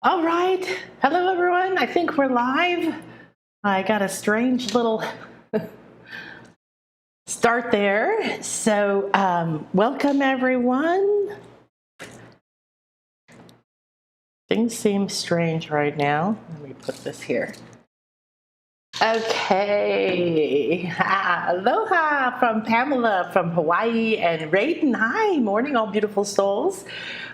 All right. Hello, everyone. I think we're live. I got a strange little start there. So welcome, everyone. Things seem strange right now. Let me put this here. Okay. Aloha from Pamela from Hawaii and Raiden. Hi, morning, all beautiful souls.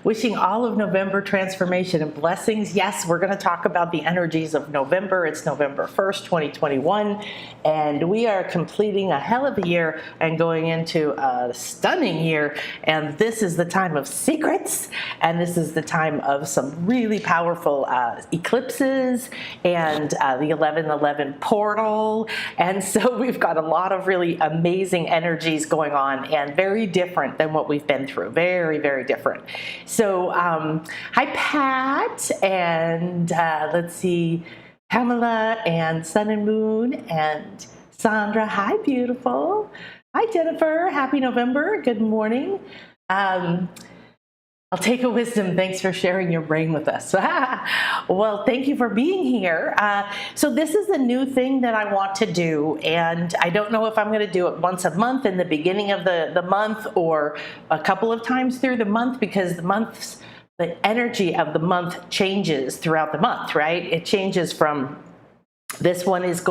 Wishing all of November transformation and blessings. Yes, we're going to talk about the energies of November. It's November 1st, 2021, and we are completing a hell of a year and going into a stunning year. And this is the time of secrets, and this is the time of some really powerful eclipses and the 1111 portal. And so we've got a lot of really amazing energies going on and very different than what we've been through. Very, very different. So, hi, Pat, and let's see, Pamela, and Sun and Moon, and Sandra. Hi, beautiful. Hi, Jennifer. Happy November. Good morning. I'll take a wisdom. Thanks for sharing your brain with us. Well, thank you for being here. So this is a new thing that I want to do, and I don't know if I'm going to do it once a month in the beginning of the month or a couple of times through the month, because the energy of the month changes throughout the month, right? It changes from this one is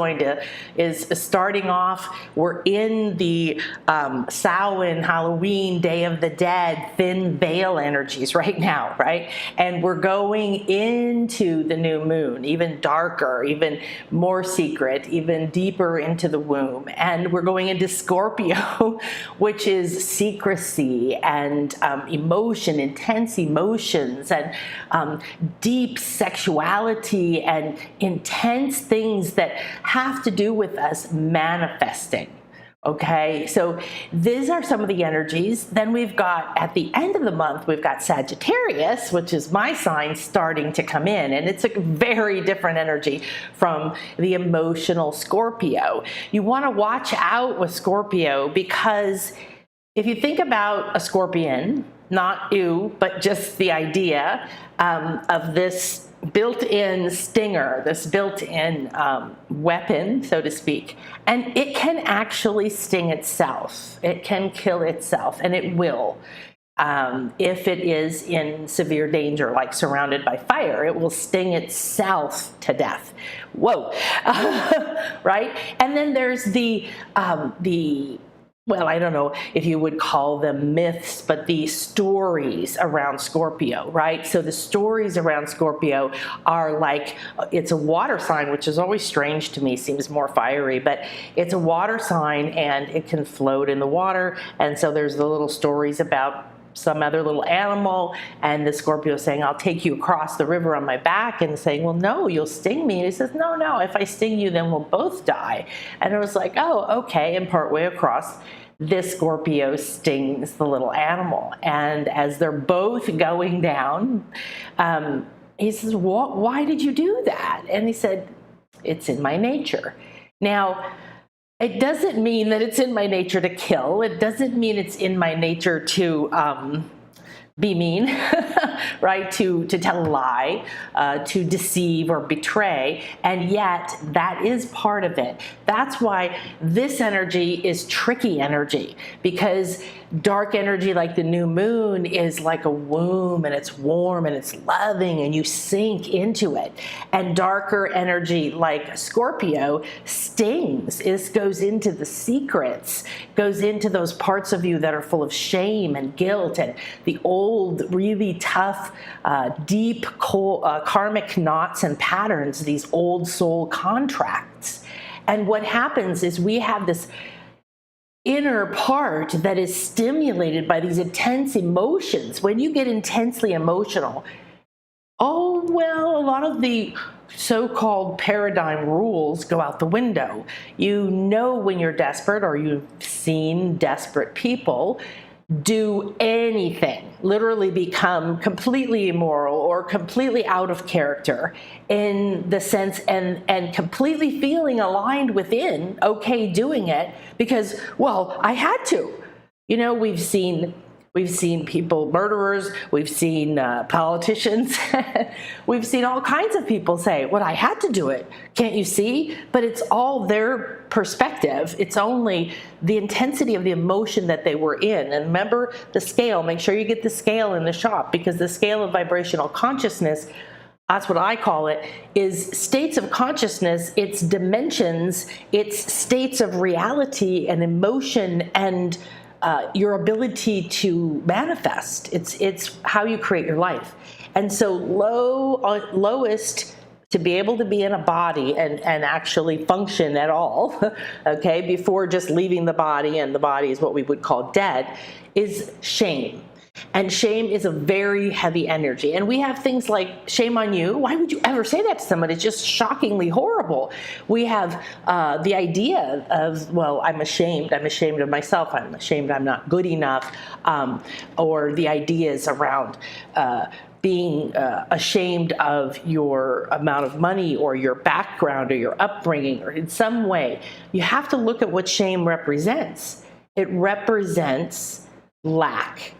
starting off. We're in the Samhain, Halloween, Day of the Dead, thin veil energies right now, right? And we're going into the new moon, even darker, even more secret, even deeper into the womb. And we're going into Scorpio, which is secrecy and emotion, intense emotions, and deep sexuality and intense things that have to do with us manifesting. Okay, so these are some of the energies. Then we've got, at the end of the month, we've got Sagittarius, which is my sign, starting to come in. And it's a very different energy from the emotional Scorpio. You want to watch out with Scorpio, because if you think about a scorpion, not you, but just the idea of this built-in stinger, this built-in weapon, so to speak, and it can actually sting itself. It can kill itself, and it will. If it is in severe danger, like surrounded by fire, it will sting itself to death. Whoa, right? And then there's well, I don't know if you would call them myths, but the stories around Scorpio, right? So the stories around Scorpio are like, it's a water sign, which is always strange to me, seems more fiery, but it's a water sign and it can float in the water. And so there's the little stories about some other little animal, and the Scorpio saying, I'll take you across the river on my back, and saying, well, no, you'll sting me. And he says, no, if I sting you, then we'll both die. And it was like, oh, okay. And partway across, this Scorpio stings the little animal. And as they're both going down, he says, why did you do that? And he said, it's in my nature. Now, it doesn't mean that it's in my nature to kill. It doesn't mean it's in my nature to be mean, right? To tell a lie, to deceive or betray. And yet that is part of it. That's why this energy is tricky energy, because dark energy like the new moon is like a womb, and it's warm and it's loving and you sink into it. And darker energy like Scorpio stings. This goes into the secrets, goes into those parts of you that are full of shame and guilt and the old, really tough, deep karmic knots and patterns, these old soul contracts. And what happens is we have this inner part that is stimulated by these intense emotions. When you get intensely emotional, oh, well, a lot of the so-called paradigm rules go out the window. You know when you're desperate, or you've seen desperate people do anything, literally become completely immoral or completely out of character in the sense, and completely feeling aligned within, okay, doing it because, well, I had to. You know, we've seen We've seen people, murderers, we've seen politicians, we've seen all kinds of people say, well, I had to do it. Can't you see? But it's all their perspective. It's only the intensity of the emotion that they were in. And remember the scale, make sure you get the scale in the shop, because the scale of vibrational consciousness, that's what I call it, is states of consciousness, it's dimensions, it's states of reality and emotion and your ability to manifest. It's how you create your life. And so lowest, to be able to be in a body and actually function at all, okay, before just leaving the body, and the body is what we would call dead, is shame. And shame is a very heavy energy. And we have things like shame on you. Why would you ever say that to someone? It's just shockingly horrible. We have the idea of, well, I'm ashamed of myself. I'm ashamed I'm not good enough. Or the ideas around being ashamed of your amount of money or your background or your upbringing or in some way. You have to look at what shame represents. It represents lack.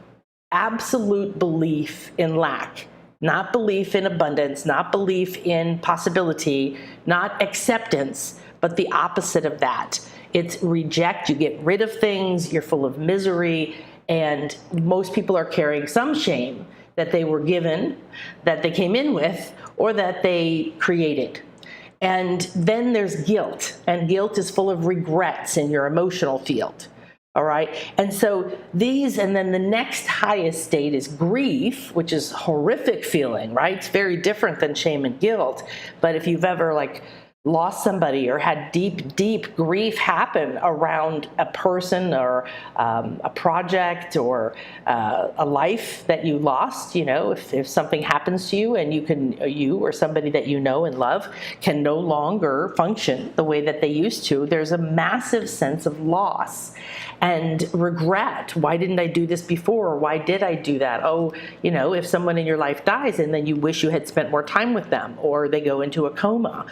Absolute belief in lack, not belief in abundance, not belief in possibility, not acceptance, but the opposite of that. It's reject, you get rid of things, you're full of misery, and most people are carrying some shame that they were given, that they came in with, or that they created. And then there's guilt, and guilt is full of regrets in your emotional field. All right. And so these, and then the next highest state is grief, which is horrific feeling, right? It's very different than shame and guilt. But if you've ever lost somebody or had deep grief happen around a person or a project or a life that you lost, if something happens to you and you or somebody that you know and love can no longer function the way that they used to, there's a massive sense of loss and regret. Why didn't I do this before? Or why did I do that? Oh, if someone in your life dies and then you wish you had spent more time with them, or they go into a coma.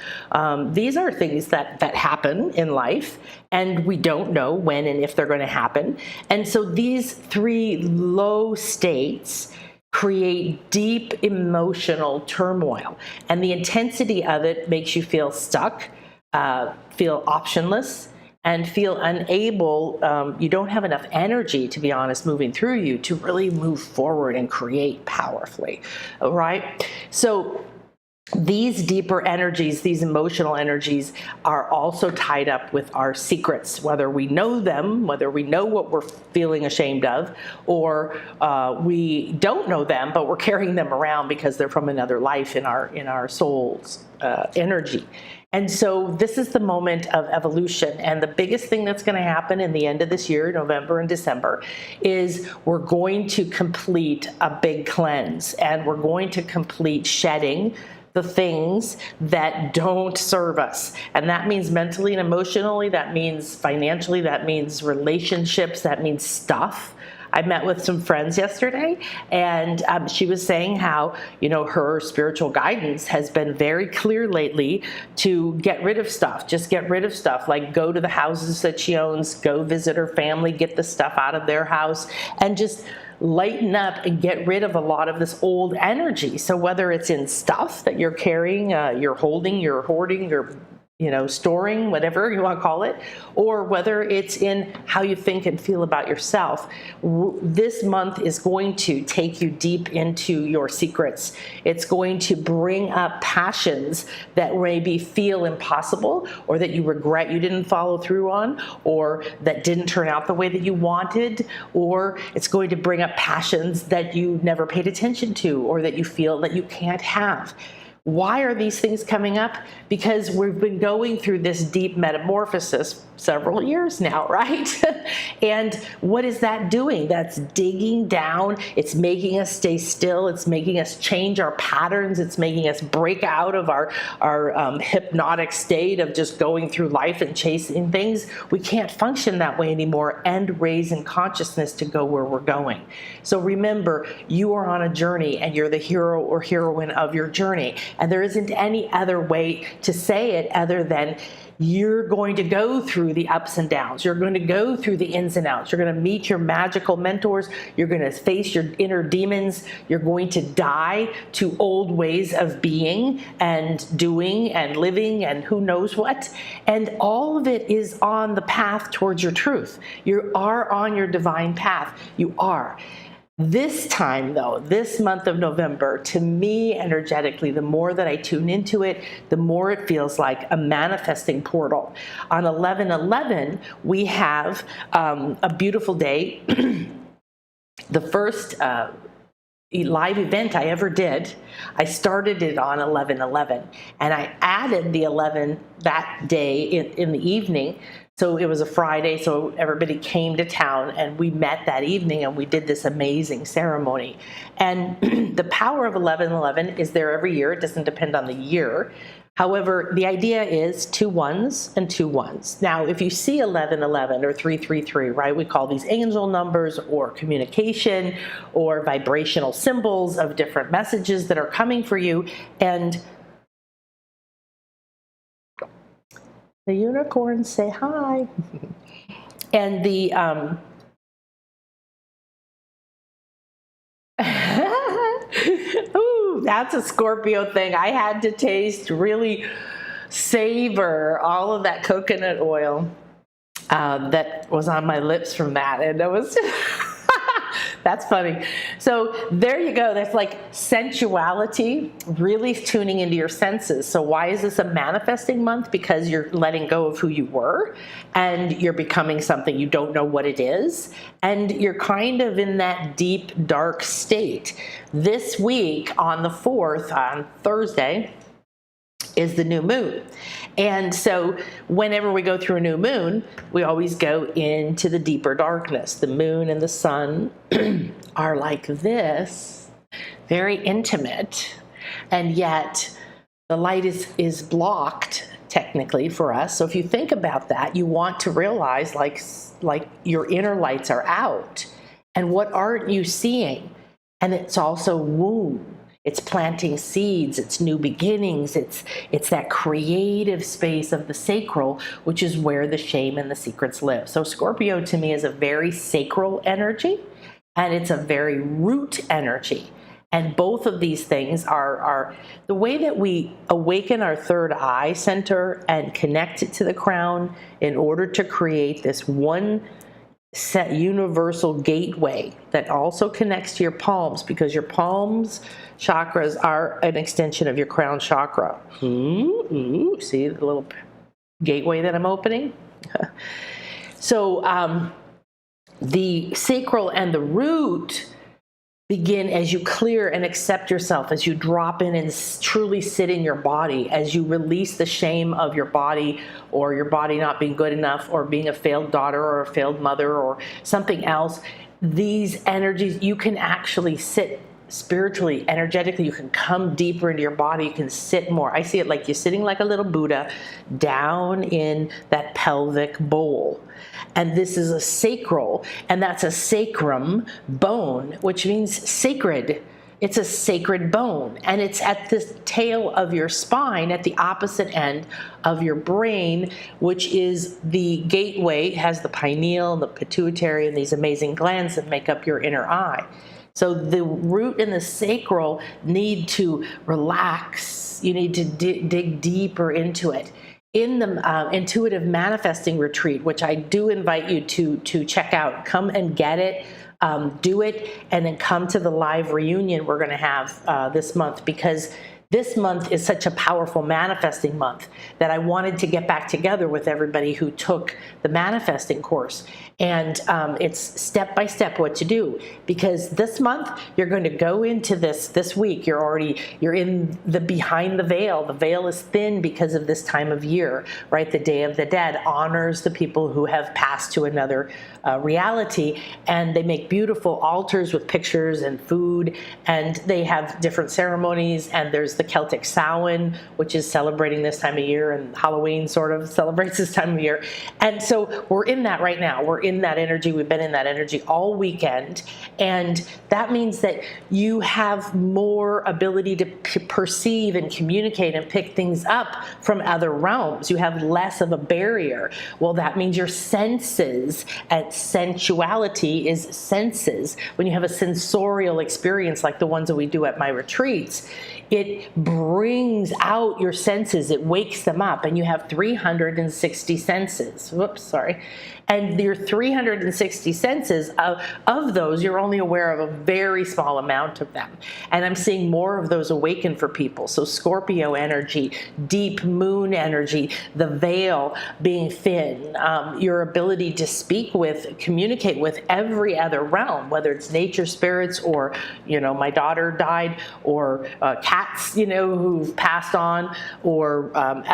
These are things that happen in life, and we don't know when and if they're going to happen. And so these three low states create deep emotional turmoil, and the intensity of it makes you feel stuck, feel optionless, and feel unable, you don't have enough energy, to be honest, moving through you to really move forward and create powerfully, all right? So these deeper energies, these emotional energies, are also tied up with our secrets, whether we know them, whether we know what we're feeling ashamed of, or we don't know them, but we're carrying them around because they're from another life in our soul's energy. And so this is the moment of evolution. And the biggest thing that's going to happen in the end of this year, November and December, is we're going to complete a big cleanse, and we're going to complete shedding the things that don't serve us. And that means mentally and emotionally, that means financially, that means relationships, that means stuff. I met with some friends yesterday, and she was saying how, her spiritual guidance has been very clear lately to get rid of stuff, just get rid of stuff, like go to the houses that she owns, go visit her family, get the stuff out of their house, and just lighten up and get rid of a lot of this old energy. So whether it's in stuff that you're carrying, you're holding, you're hoarding, you're storing, whatever you want to call it, or whether it's in how you think and feel about yourself. This month is going to take you deep into your secrets. It's going to bring up passions that maybe feel impossible, or that you regret you didn't follow through on, or that didn't turn out the way that you wanted, or it's going to bring up passions that you never paid attention to, or that you feel that you can't have. Why are these things coming up? Because we've been going through this deep metamorphosis several years now, right? And what is that doing? That's digging down. It's making us stay still. It's making us change our patterns. It's making us break out of our hypnotic state of just going through life and chasing things. We can't function that way anymore and raise in consciousness to go where we're going. So remember, you are on a journey, and you're the hero or heroine of your journey. And there isn't any other way to say it other than you're going to go through the ups and downs. You're going to go through the ins and outs. You're going to meet your magical mentors. You're going to face your inner demons. You're going to die to old ways of being and doing and living and who knows what. And all of it is on the path towards your truth. You are on your divine path. You are. This time, though, this month of November, to me, energetically, the more that I tune into it, the more it feels like a manifesting portal. On 11/11, we have a beautiful day. The first live event I ever did, I started it on 11/11, and I added the 11 that day in the evening. So it was a Friday, so everybody came to town, and we met that evening, and we did this amazing ceremony. And the power of 11/11 is there every year. It doesn't depend on the year. However, the idea is 2 ones and 2 ones. Now, if you see 11/11 or 333, right, we call these angel numbers or communication or vibrational symbols of different messages that are coming for you. And the unicorns say hi. And the ooh, that's a Scorpio thing. I had to taste, really savor all of that coconut oil that was on my lips from that. And it was that's funny. So there you go. That's like sensuality, really tuning into your senses. So why is this a manifesting month? Because you're letting go of who you were, and you're becoming something you don't know what it is. And you're kind of in that deep, dark state. This week on the 4th, on Thursday, is the new moon. And so whenever we go through a new moon, we always go into the deeper darkness. The moon and the sun are like this, very intimate, and yet the light is blocked technically for us. So if you think about that, you want to realize like your inner lights are out. And what aren't you seeing? And it's also womb. It's planting seeds, it's new beginnings, it's that creative space of the sacral, which is where the shame and the secrets live. So Scorpio to me is a very sacral energy, and it's a very root energy. And both of these things are the way that we awaken our third eye center and connect it to the crown in order to create this one set universal gateway that also connects to your palms, because your palms chakras are an extension of your crown chakra. See the little gateway that I'm opening? So the sacral and the root begin as you clear and accept yourself, as you drop in and truly sit in your body, as you release the shame of your body, or your body not being good enough, or being a failed daughter or a failed mother or something else. These energies, you can actually sit spiritually, energetically, you can come deeper into your body, you can sit more. I see it like you're sitting like a little Buddha down in that pelvic bowl. And this is a sacral, and that's a sacrum bone, which means sacred. It's a sacred bone, and it's at the tail of your spine, at the opposite end of your brain, which is the gateway. It has the pineal, the pituitary, and these amazing glands that make up your inner eye. So the root and the sacral need to relax. You need to dig deeper into it. In the intuitive manifesting retreat, which I do invite you to check out, come and get it, do it, and then come to the live reunion we're going to have this month, because this month is such a powerful manifesting month that I wanted to get back together with everybody who took the manifesting course. And it's step by step what to do, because this month you're going to go into this week. You're in the behind the veil. The veil is thin because of this time of year, right? The Day of the Dead honors the people who have passed to another reality, and they make beautiful altars with pictures and food, and they have different ceremonies, and there's the Celtic Samhain, which is celebrating this time of year, and Halloween sort of celebrates this time of year. And so we're in that right now. We're in that energy. We've been in that energy all weekend. And that means that you have more ability to perceive and communicate and pick things up from other realms. You have less of a barrier. Well, that means your senses, and sensuality is senses. When you have a sensorial experience like the ones that we do at my retreats, it brings out your senses, it wakes them up, and you have 360 senses. Whoops, sorry. And your 360 senses, of those, you're only aware of a very small amount of them. And I'm seeing more of those awaken for people. So Scorpio energy, deep moon energy, the veil being thin, your ability to speak with, communicate with every other realm, whether it's nature spirits or, my daughter died, or cats, who've passed on, or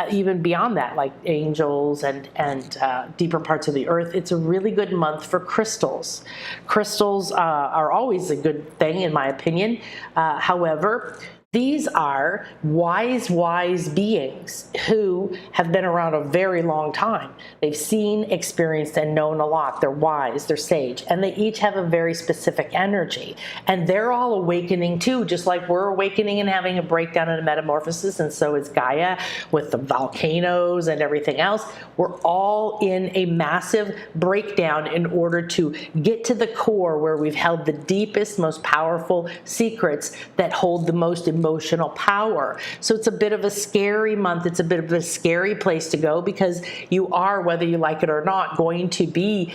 even beyond that, like angels and deeper parts of the earth. It's a really good month for crystals. Crystals are always a good thing, in my opinion. However, these are wise beings who have been around a very long time. They've seen, experienced, and known a lot. They're wise, they're sage, and they each have a very specific energy. And they're all awakening too, just like we're awakening and having a breakdown and a metamorphosis, and so is Gaia with the volcanoes and everything else. We're all in a massive breakdown in order to get to the core where we've held the deepest, most powerful secrets that hold the most emotional power. So it's a bit of a scary month. It's a bit of a scary place to go, because you are, whether you like it or not, going to be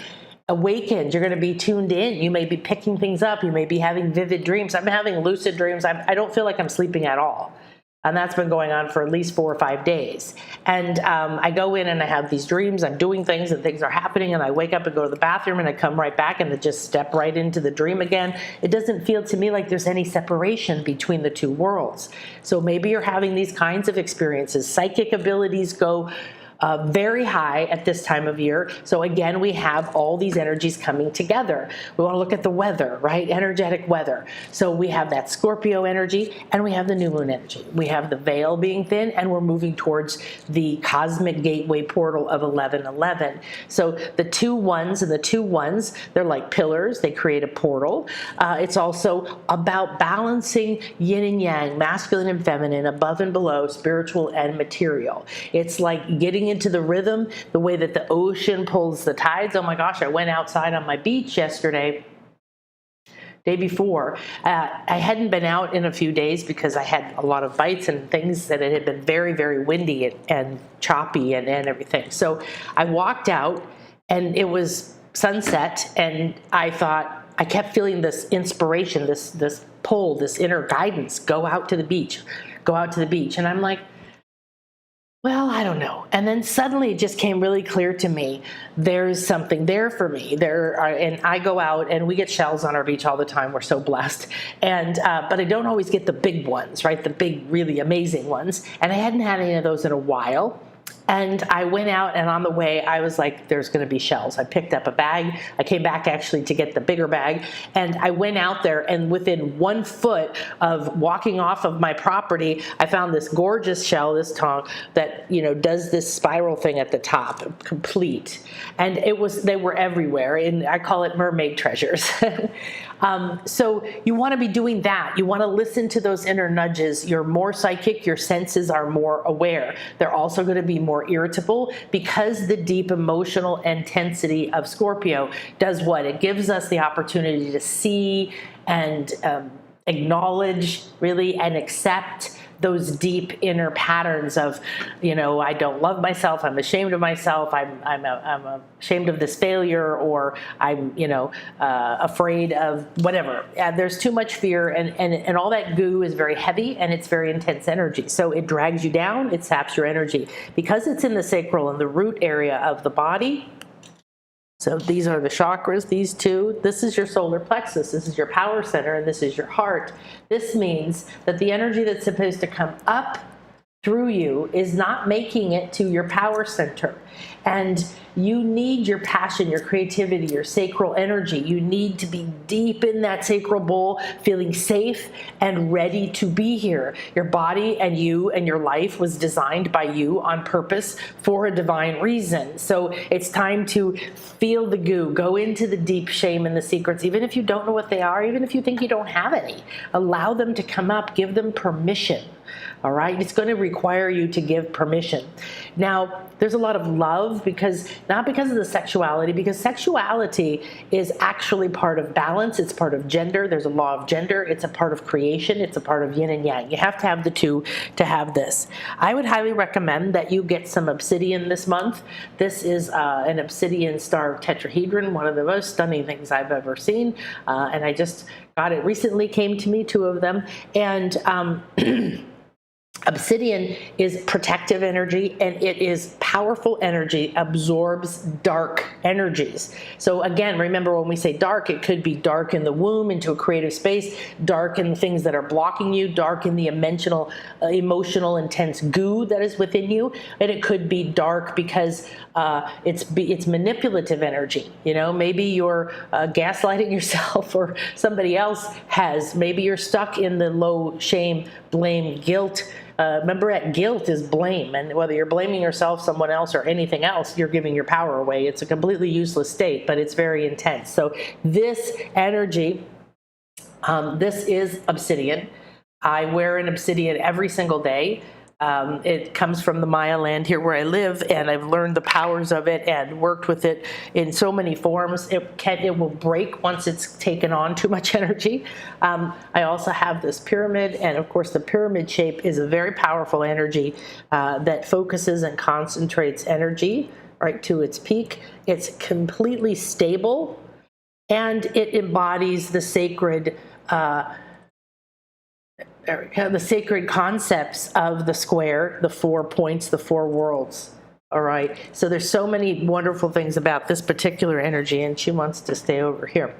awakened. You're going to be tuned in. You may be picking things up. You may be having vivid dreams. I'm having lucid dreams. I don't feel like I'm sleeping at all. And that's been going on for at least 4 or 5 days. And I go in and I have these dreams. I'm doing things and things are happening, and I wake up and go to the bathroom and I come right back and I just step right into the dream again. It doesn't feel to me like there's any separation between the two worlds. So maybe you're having these kinds of experiences. Psychic abilities go very high at this time of year. So again, we have all these energies coming together. We want to look at the weather, right? Energetic weather. So we have that Scorpio energy, and we have the new moon energy. We have the veil being thin, and we're moving towards the cosmic gateway portal of 1111. So the 2 1s and the 2 1s, they're like pillars. They create a portal. It's also about balancing yin and yang, masculine and feminine, above and below, spiritual and material. It's like getting into the rhythm, the way that the ocean pulls the tides. Oh my gosh, I went outside on my beach yesterday, day before. I hadn't been out in a few days because I had a lot of bites and things, that it had been very, very windy and choppy and everything. So I walked out and it was sunset, and I thought, I kept feeling this inspiration, this pull, this inner guidance, go out to the beach, go out to the beach. And I'm like, well, I don't know. And then suddenly it just came really clear to me, there's something there for me. And I go out and we get shells on our beach all the time. We're so blessed. And, but I don't always get the big ones, right? The big, really amazing ones. And I hadn't had any of those in a while. And I went out, and on the way, I was like, there's going to be shells. I picked up a bag. I came back actually to get the bigger bag. And I went out there, and within 1 foot of walking off of my property, I found this gorgeous shell, this tong, that, does this spiral thing at the top, complete. And they were everywhere. And I call it mermaid treasures. So you want to be doing that. You want to listen to those inner nudges. You're more psychic. Your senses are more aware. They're also going to be more irritable, because the deep emotional intensity of Scorpio does what? It gives us the opportunity to see and acknowledge, really, and accept those deep inner patterns of, I don't love myself, I'm ashamed of myself, I'm ashamed of this failure, or I'm, afraid of whatever. There's too much fear, and all that goo is very heavy, and it's very intense energy. So it drags you down, it saps your energy. Because it's in the sacral and the root area of the body. So these are the chakras, these two. This is your solar plexus, this is your power center, and this is your heart. This means that the energy that's supposed to come up through you is not making it to your power center. And you need your passion, your creativity, your sacral energy. You need to be deep in that sacral bowl, feeling safe and ready to be here. Your body and you and your life was designed by you on purpose for a divine reason. So it's time to feel the goo, go into the deep shame and the secrets, even if you don't know what they are, even if you think you don't have any. Allow them to come up, give them permission. All right, it's going to require you to give permission. Now, there's a lot of love, not because of the sexuality, because sexuality is actually part of balance. It's part of gender. There's a law of gender. It's a part of creation. It's a part of yin and yang. You have to have the two to have this. I would highly recommend that you get some obsidian this month. This is an obsidian star tetrahedron, one of the most stunning things I've ever seen. And I just got it recently, came to me, 2 of them. And obsidian is protective energy, and it is powerful energy, absorbs dark energies. So again, remember when we say dark, it could be dark in the womb into a creative space, dark in the things that are blocking you, dark in the emotional, intense goo that is within you, and it could be dark because it's manipulative energy. You know, maybe you're gaslighting yourself, or somebody else has. Maybe you're stuck in the low shame, blame, guilt. Remember, guilt is blame, and whether you're blaming yourself, someone else, or anything else, you're giving your power away. It's a completely useless state, but it's very intense. So this energy, this is obsidian. I wear an obsidian every single day. It comes from the Maya land here where I live, and I've learned the powers of it and worked with it in so many forms. It will break once it's taken on too much energy. I also have this pyramid, and of course the pyramid shape is a very powerful energy that focuses and concentrates energy right to its peak. It's completely stable, and it embodies the sacred concepts of the square, the 4 points, the 4 worlds. All right, so there's so many wonderful things about this particular energy, and she wants to stay over here.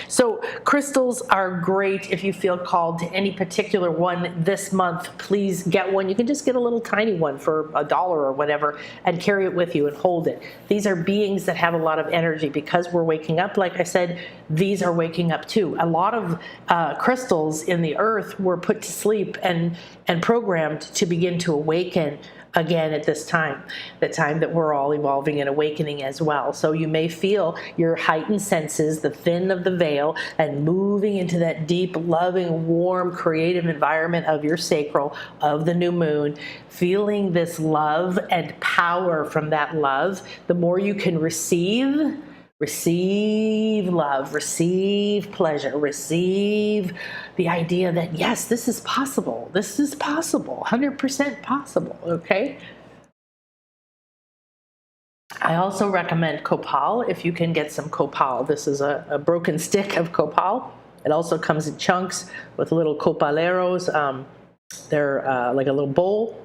So crystals are great. If you feel called to any particular one this month, please get one. You can just get a little tiny one for $1 or whatever and carry it with you and hold it. These are beings that have a lot of energy. Because we're waking up, like I said, these are waking up too. A lot of crystals in the earth were put to sleep and programmed to begin to awaken again at this time, the time that we're all evolving and awakening as well. So you may feel your heightened senses, the thin of the veil, and moving into that deep, loving, warm, creative environment of your sacral, of the new moon, feeling this love and power from that love. The more you can receive love, receive pleasure, receive the idea that, yes, this is possible. This is possible, 100% possible, okay? I also recommend copal if you can get some copal. This is a broken stick of copal. It also comes in chunks with little copaleros. They're like a little bowl.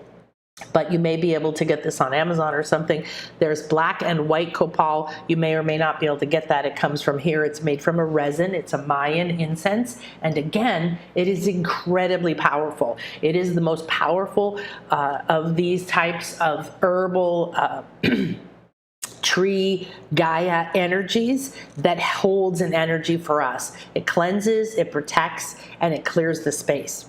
But you may be able to get this on Amazon or something. There's black and white copal. You may or may not be able to get that. It comes from here. It's made from a resin. It's a Mayan incense. And again, it is incredibly powerful. It is the most powerful of these types of herbal tree Gaia energies that holds an energy for us. It cleanses, it protects, and it clears the space.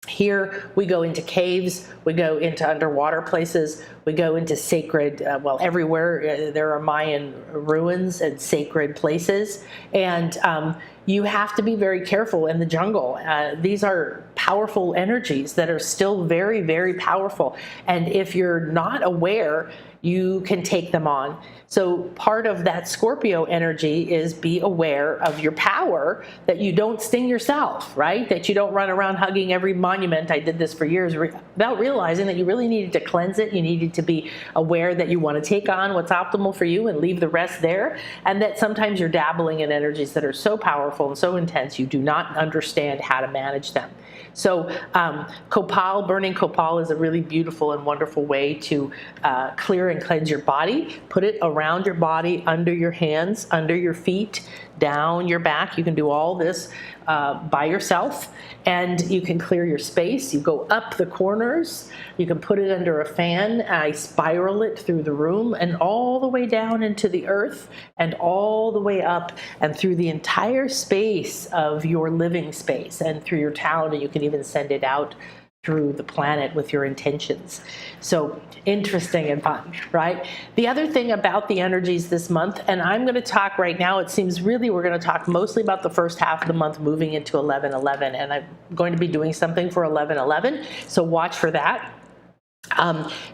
Here we go into caves, we go into underwater places, we go into sacred, everywhere there are Mayan ruins and sacred places, and you have to be very careful in the jungle. These are powerful energies that are still very, very powerful, and if you're not aware, you can take them on. So part of that Scorpio energy is be aware of your power, that you don't sting yourself, right? That you don't run around hugging every monument. I did this for years without realizing that you really needed to cleanse it. You needed to be aware that you want to take on what's optimal for you and leave the rest there. And that sometimes you're dabbling in energies that are so powerful and so intense, you do not understand how to manage them. So copal, burning copal is a really beautiful and wonderful way to clear and cleanse your body. Put it around your body, under your hands, under your feet, down your back. You can do all this by yourself, and you can clear your space. You go up the corners, you can put it under a fan, I spiral it through the room and all the way down into the earth and all the way up and through the entire space of your living space and through your town, and you can even send it out through the planet with your intentions. So interesting and fun, right? The other thing about the energies this month, and I'm going to talk right now, it seems really we're going to talk mostly about the first half of the month moving into 11/11, and I'm going to be doing something for 11/11, so watch for that.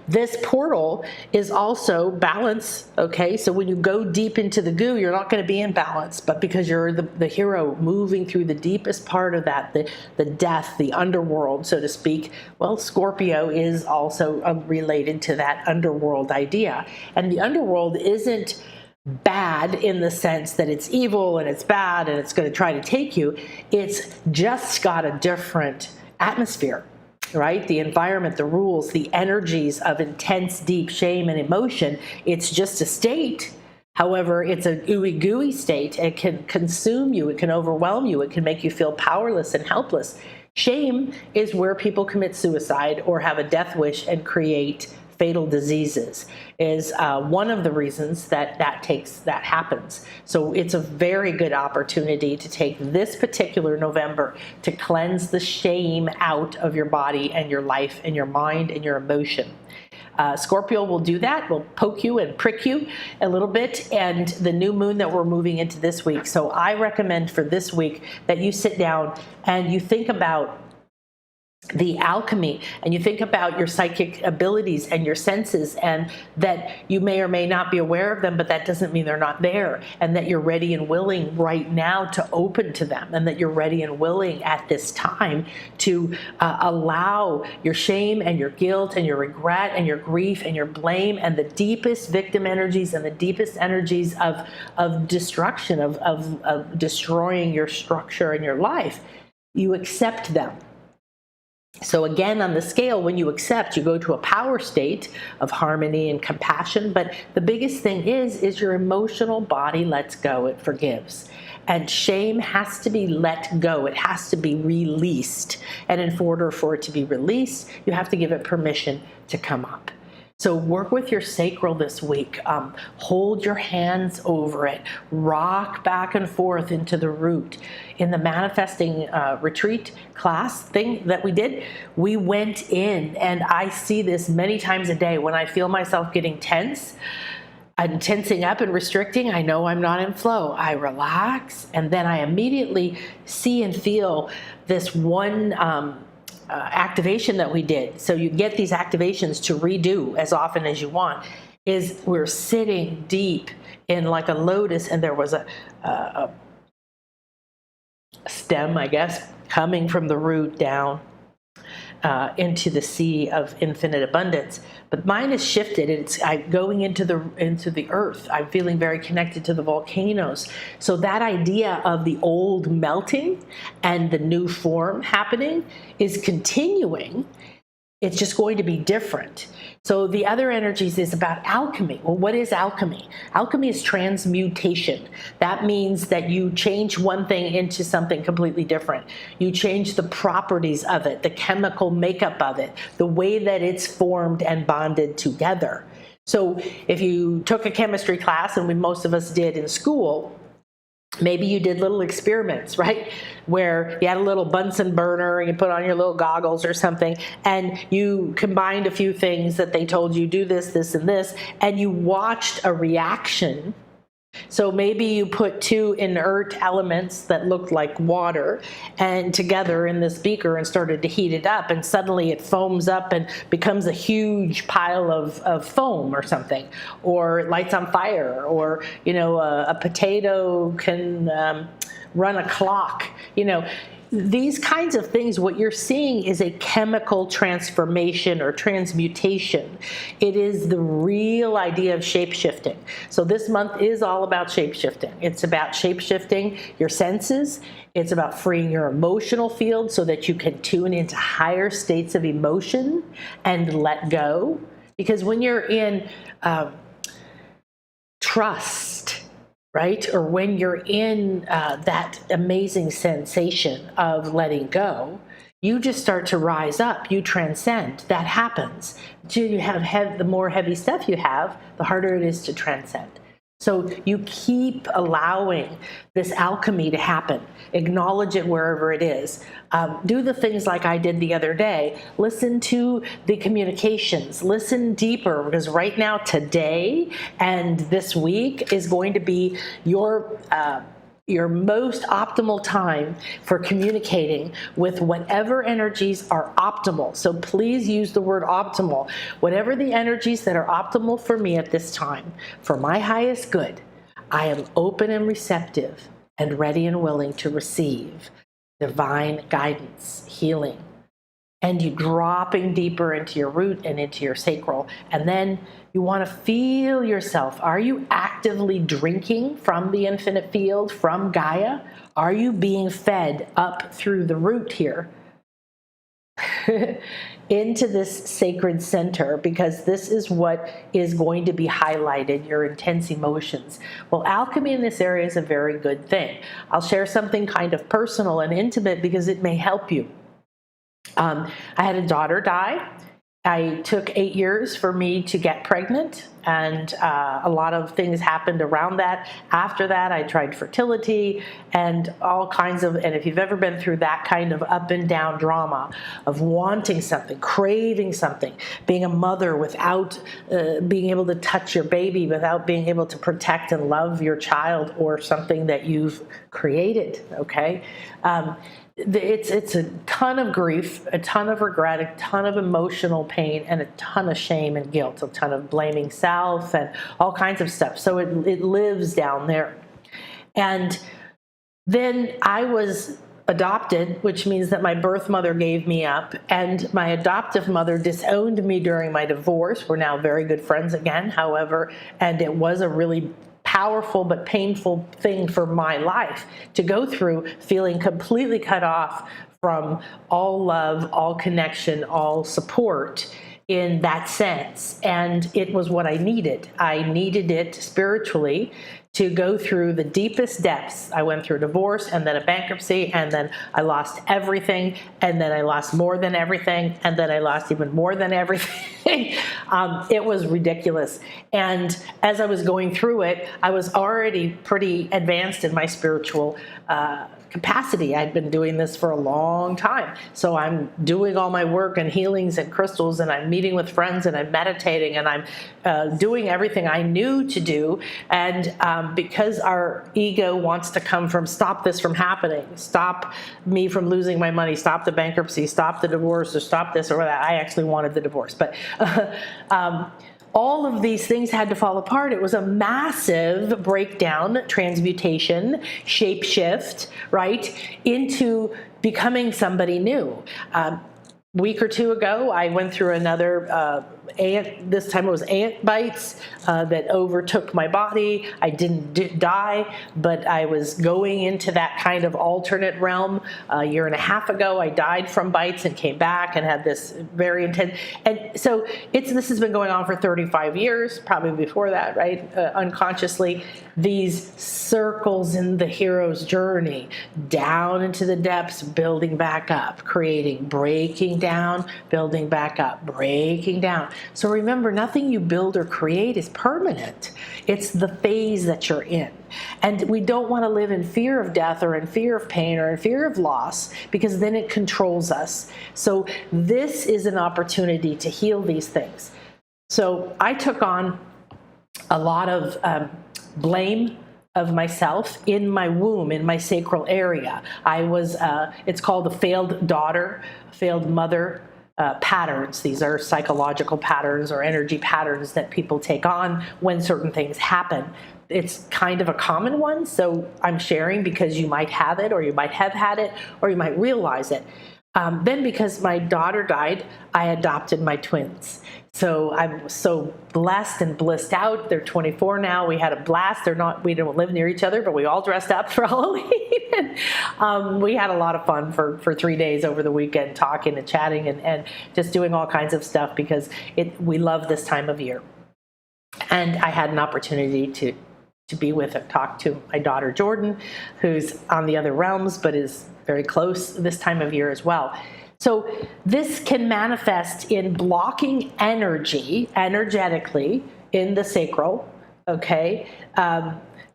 This portal is also balance, okay? So when you go deep into the goo, you're not going to be in balance, but because you're the hero moving through the deepest part of that, the death, the underworld, so to speak, well, Scorpio is also related to that underworld idea. And the underworld isn't bad in the sense that it's evil and it's bad and it's going to try to take you. It's just got a different atmosphere. Right? The environment, the rules, the energies of intense, deep shame and emotion. It's just a state. However, it's a ooey gooey state. It can consume you. It can overwhelm you. It can make you feel powerless and helpless. Shame is where people commit suicide or have a death wish and create fatal diseases, is one of the reasons that happens. So it's a very good opportunity to take this particular November to cleanse the shame out of your body and your life and your mind and your emotion. Scorpio will do that, will poke you and prick you a little bit, and the new moon that we're moving into this week. So I recommend for this week that you sit down and you think about the alchemy, and you think about your psychic abilities and your senses, and that you may or may not be aware of them, but that doesn't mean they're not there, and that you're ready and willing right now to open to them, and that you're ready and willing at this time to allow your shame and your guilt and your regret and your grief and your blame and the deepest victim energies and the deepest energies of destruction, of destroying your structure and your life. You accept them. So again, on the scale, when you accept, you go to a power state of harmony and compassion. But the biggest thing is your emotional body lets go. It forgives. And shame has to be let go. It has to be released. And in order for it to be released, you have to give it permission to come up. So work with your sacral this week. Hold your hands over it. Rock back and forth into the root. In the manifesting retreat class thing that we did, we went in, and I see this many times a day when I feel myself getting tense. I'm tensing up and restricting. I know I'm not in flow. I relax, and then I immediately see and feel this one activation that we did. So you get these activations to redo as often as you want. Is we're sitting deep in like a lotus, and there was a stem, I guess, coming from the root down into the sea of infinite abundance. But mine has shifted. I'm going into the earth. I'm feeling very connected to the volcanoes. So that idea of the old melting and the new form happening is continuing. It's just going to be different. So the other energies is about alchemy. Well, what is alchemy? Alchemy is transmutation. That means that you change one thing into something completely different. You change the properties of it, the chemical makeup of it, the way that it's formed and bonded together. So if you took a chemistry class, and most of us did in school, maybe you did little experiments, right? Where you had a little Bunsen burner and you put on your little goggles or something, and you combined a few things that they told you, do this, this, and this, and you watched a reaction. So maybe you put two inert elements that looked like water and together in this beaker and started to heat it up, and suddenly it foams up and becomes a huge pile of foam or something, or it lights on fire, or a potato can run a clock. These kinds of things, what you're seeing is a chemical transformation or transmutation. It is the real idea of shape-shifting. So this month is all about shape-shifting. It's about shape-shifting your senses. It's about freeing your emotional field so that you can tune into higher states of emotion and let go. Because when you're in trust right? Or when you're in that amazing sensation of letting go, you just start to rise up. You transcend. That happens. You have the more heavy stuff you have, the harder it is to transcend. So you keep allowing this alchemy to happen. Acknowledge it wherever it is. Do the things like I did the other day. Listen to the communications. Listen deeper, because right now, today and this week is going to be your most optimal time for communicating with whatever energies are optimal. So please use the word optimal. Whatever the energies that are optimal for me at this time, for my highest good, I am open and receptive and ready and willing to receive divine guidance, healing, and you dropping deeper into your root and into your sacral. And then you want to feel yourself. Are you actively drinking from the infinite field, from Gaia? Are you being fed up through the root here into this sacred center? Because this is what is going to be highlighted, your intense emotions. Well, alchemy in this area is a very good thing. I'll share something kind of personal and intimate because it may help you. I had a daughter die. I took 8 years for me to get pregnant, and a lot of things happened around that. After that, I tried fertility and all kinds of, and if you've ever been through that kind of up and down drama of wanting something, craving something, being a mother without being able to touch your baby, without being able to protect and love your child or something that you've created, okay? It's a ton of grief, a ton of regret, a ton of emotional pain, and a ton of shame and guilt, a ton of blaming self and all kinds of stuff. So it lives down there. And then I was adopted, which means that my birth mother gave me up, and my adoptive mother disowned me during my divorce. We're now very good friends again, however, and it was a really powerful but painful thing for my life to go through, feeling completely cut off from all love, all connection, all support in that sense. And it was what I needed. I needed it spiritually to go through the deepest depths. I went through a divorce and then a bankruptcy, and then I lost everything, and then I lost more than everything, and then I lost even more than everything. It was ridiculous. And as I was going through it, I was already pretty advanced in my spiritual capacity. I'd been doing this for a long time. So I'm doing all my work and healings and crystals, and I'm meeting with friends, and I'm meditating, and I'm doing everything I knew to do. And because our ego wants to come from, stop this from happening, stop me from losing my money, stop the bankruptcy, stop the divorce, or stop this or that. I actually wanted the divorce. But all of these things had to fall apart. It was a massive breakdown, transmutation, shape shift, right, into becoming somebody new. Week or two ago, I went through another ant. This time it was ant bites that overtook my body. I didn't die, but I was going into that kind of alternate realm. A year and a half ago, I died from bites and came back and had this very intense. And so this has been going on for 35 years, probably before that, right? Unconsciously, these circles in the hero's journey, down into the depths, building back up, creating, breaking down, building back up, breaking down. So remember, nothing you build or create is permanent. It's the phase that you're in. And we don't want to live in fear of death or in fear of pain or in fear of loss, because then it controls us. So this is an opportunity to heal these things. So I took on a lot of blame of myself in my womb, in my sacral area. I was, it's called a failed daughter, failed mother patterns. These are psychological patterns or energy patterns that people take on when certain things happen. It's kind of a common one, so I'm sharing because you might have it, or you might have had it, or you might realize it. Then because my daughter died, I adopted my twins. So I'm so blessed and blissed out. They're 24 now. We had a blast. We don't live near each other, but we all dressed up for Halloween. We had a lot of fun for 3 days over the weekend, talking and chatting and just doing all kinds of stuff, because we love this time of year. And I had an opportunity to to be with and talk to my daughter Jordan, who's on the other realms but is very close this time of year as well. So this can manifest in blocking energetically in the sacral, okay?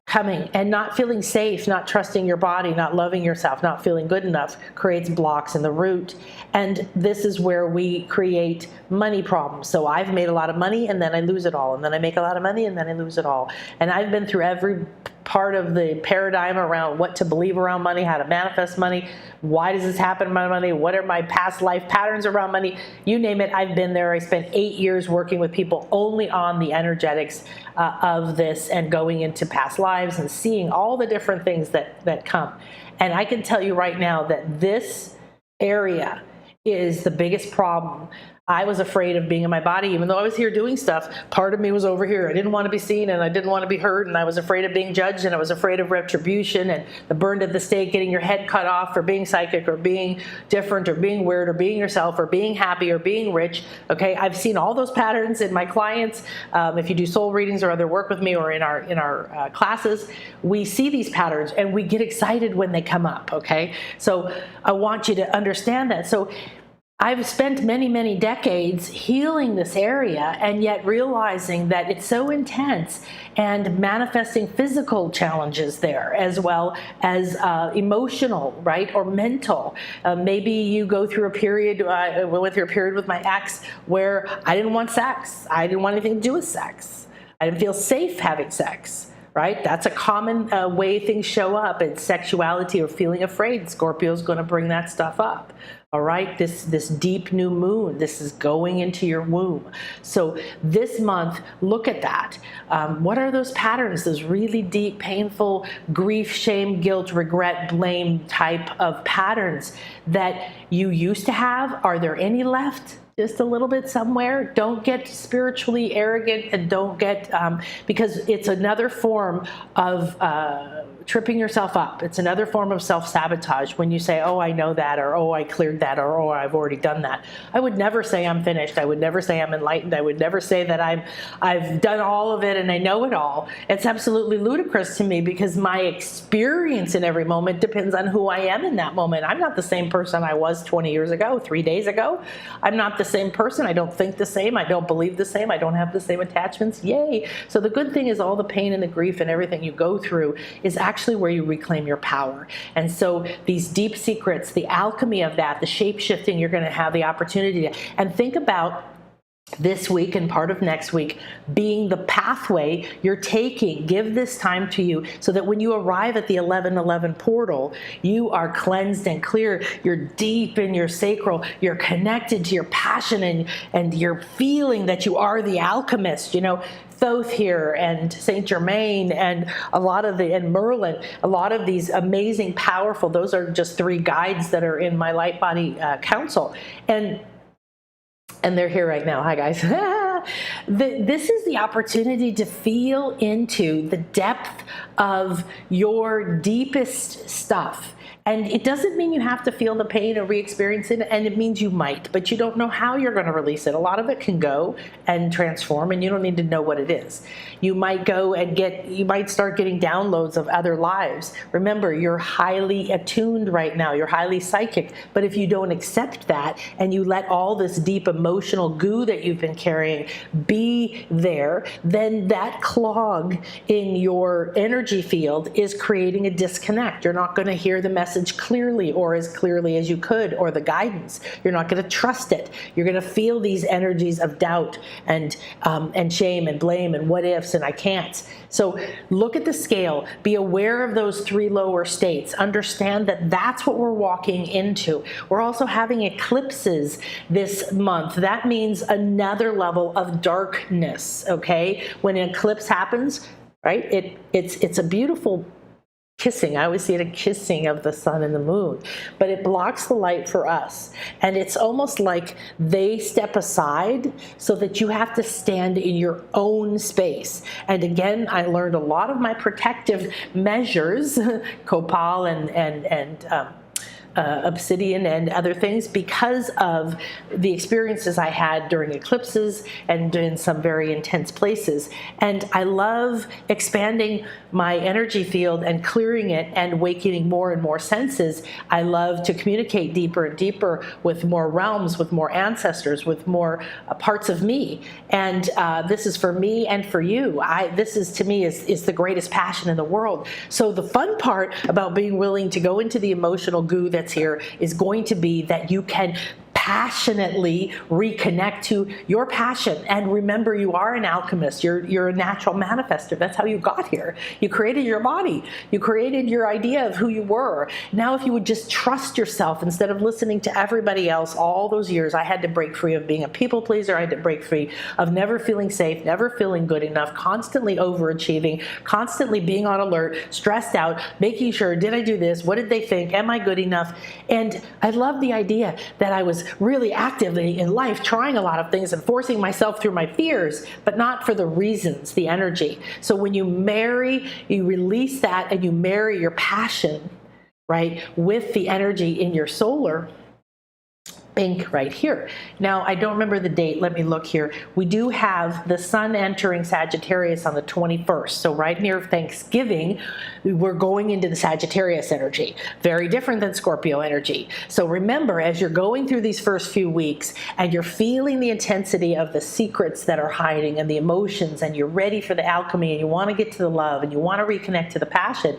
Coming and not feeling safe, not trusting your body, not loving yourself, not feeling good enough creates blocks in the root. And this is where we create money problems. So I've made a lot of money and then I lose it all. And then I make a lot of money and then I lose it all. And I've been through every part of the paradigm around what to believe around money, how to manifest money, why does this happen to my money, what are my past life patterns around money, you name it, I've been there. I spent 8 years working with people only on the energetics of this and going into past lives and seeing all the different things that come. And I can tell you right now that this area is the biggest problem. I was afraid of being in my body, even though I was here doing stuff. Part of me was over here. I didn't want to be seen and I didn't want to be heard, and I was afraid of being judged, and I was afraid of retribution and the burned at the stake, getting your head cut off for being psychic or being different or being weird or being yourself or being happy or being rich. Okay, I've seen all those patterns in my clients. If you do soul readings or other work with me or in our classes, we see these patterns and we get excited when they come up. Okay, so I want you to understand that. So I've spent many, many decades healing this area and yet realizing that it's so intense and manifesting physical challenges there as well as emotional, right, or mental. Maybe you go through a period, I went through a period with my ex where I didn't want sex. I didn't want anything to do with sex. I didn't feel safe having sex. Right? That's a common way things show up. It's sexuality or feeling afraid. Scorpio's going to bring that stuff up. All right, this deep new moon, this is going into your womb. So this month, look at that. What are those patterns, those really deep, painful grief, shame, guilt, regret, blame type of patterns that you used to have? Are there any left? Just a little bit somewhere. Don't get spiritually arrogant and don't get, because it's another form of tripping yourself up. It's another form of self-sabotage when you say, oh, I know that, or oh, I cleared that, or oh, I've already done that. I would never say I'm finished. I would never say I'm enlightened. I would never say that I've done all of it and I know it all. It's absolutely ludicrous to me because my experience in every moment depends on who I am in that moment. I'm not the same person I was 20 years ago, 3 days ago. I'm not the same person. I don't think the same. I don't believe the same. I don't have the same attachments. Yay. So the good thing is all the pain and the grief and everything you go through is actually where you reclaim your power. And so these deep secrets, the alchemy of that, the shape shifting, you're going to have the opportunity to, and think about this week and part of next week being the pathway you're taking. Give this time to you so that when you arrive at the 1111 portal, you are cleansed and clear. You're deep in your sacral. You're connected to your passion and you're feeling that you are the alchemist. You know, Thoth here and Saint Germain and and Merlin, a lot of these amazing, powerful, those are just 3 guides that are in my Light Body Council. And they're here right now. Hi, guys. This is the opportunity to feel into the depth of your deepest stuff. And it doesn't mean you have to feel the pain or re-experience it, and it means you might, but you don't know how you're going to release it. A lot of it can go and transform, and you don't need to know what it is. You might go and you might start getting downloads of other lives. Remember, you're highly attuned right now. You're highly psychic. But if you don't accept that and you let all this deep emotional goo that you've been carrying be there, then that clog in your energy field is creating a disconnect. You're not going to hear the message clearly or as clearly as you could, or the guidance. You're not going to trust it. You're going to feel these energies of doubt and shame and blame and what ifs and I can't. So look at the scale. Be aware of those 3 lower states. Understand that that's what we're walking into. We're also having eclipses this month. That means another level of darkness. Okay, when an eclipse happens, right? It's a beautiful kissing. I always see it a kissing of the sun and the moon, but it blocks the light for us. And it's almost like they step aside so that you have to stand in your own space. And again, I learned a lot of my protective measures, Copal and Obsidian and other things because of the experiences I had during eclipses and in some very intense places. And I love expanding my energy field and clearing it and awakening more and more senses. I love to communicate deeper and deeper with more realms, with more ancestors, with more parts of me. And this is for me and for you. This is, to me, is the greatest passion in the world. So the fun part about being willing to go into the emotional goo that's here is going to be that you can passionately reconnect to your passion. And remember, you are an alchemist. You're a natural manifester. That's how you got here. You created your body. You created your idea of who you were. Now, if you would just trust yourself instead of listening to everybody else all those years, I had to break free of being a people pleaser. I had to break free of never feeling safe, never feeling good enough, constantly overachieving, constantly being on alert, stressed out, making sure, did I do this? What did they think? Am I good enough? And I love the idea that I was really actively in life trying a lot of things and forcing myself through my fears, but not for the reasons, the energy. So when you marry, you release that and you marry your passion, right, with the energy in your solar bank right here. Now, I don't remember the date. Let me look here. We do have the sun entering Sagittarius on the 21st. So right near Thanksgiving, we're going into the Sagittarius energy. Very different than Scorpio energy. So remember, as you're going through these first few weeks and you're feeling the intensity of the secrets that are hiding and the emotions, and you're ready for the alchemy and you want to get to the love and you want to reconnect to the passion,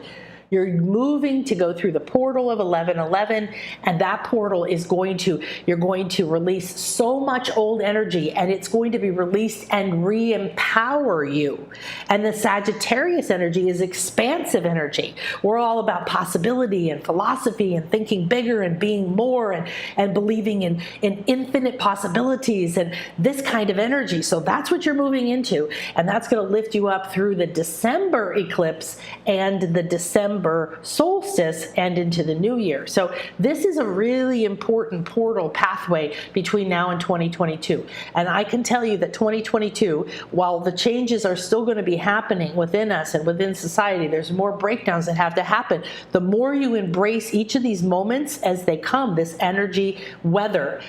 you're moving to go through the portal of 1111, and that portal is you're going to release so much old energy, and it's going to be released and re-empower you. And the Sagittarius energy is expansive energy. We're all about possibility and philosophy and thinking bigger and being more and believing in infinite possibilities and this kind of energy. So that's what you're moving into, and that's going to lift you up through the December eclipse and the December solstice and into the new year. So this is a really important portal pathway between now and 2022. And I can tell you that 2022, while the changes are still going to be happening within us and within society, there's more breakdowns that have to happen. The more you embrace each of these moments as they come, this energy weather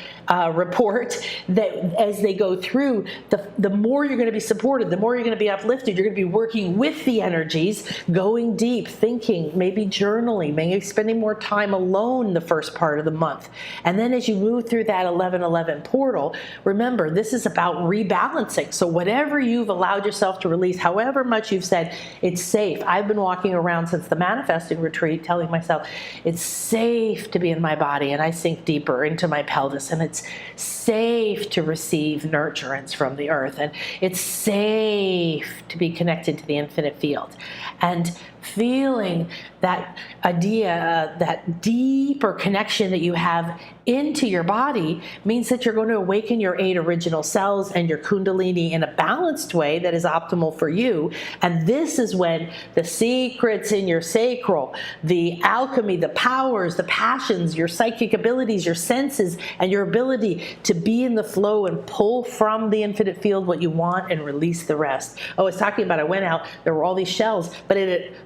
report, that as they go through, the more you're going to be supported, the more you're going to be uplifted. You're going to be working with the energies, going deep, thinking, maybe journaling, maybe spending more time alone the first part of the month. And then as you move through that 1111 portal, remember, this is about rebalancing. So whatever you've allowed yourself to release, however much you've said, it's safe. I've been walking around since the manifesting retreat telling myself, it's safe to be in my body, and I sink deeper into my pelvis, and it's safe to receive nurturance from the earth, and it's safe to be connected to the infinite field. And feeling that idea, that deeper connection that you have into your body means that you're going to awaken your 8 original cells and your kundalini in a balanced way that is optimal for you. And this is when the secrets in your sacral, the alchemy, the powers, the passions, your psychic abilities, your senses, and your ability to be in the flow and pull from the infinite field what you want and release the rest. I was talking about, I went out, there were all these shells, but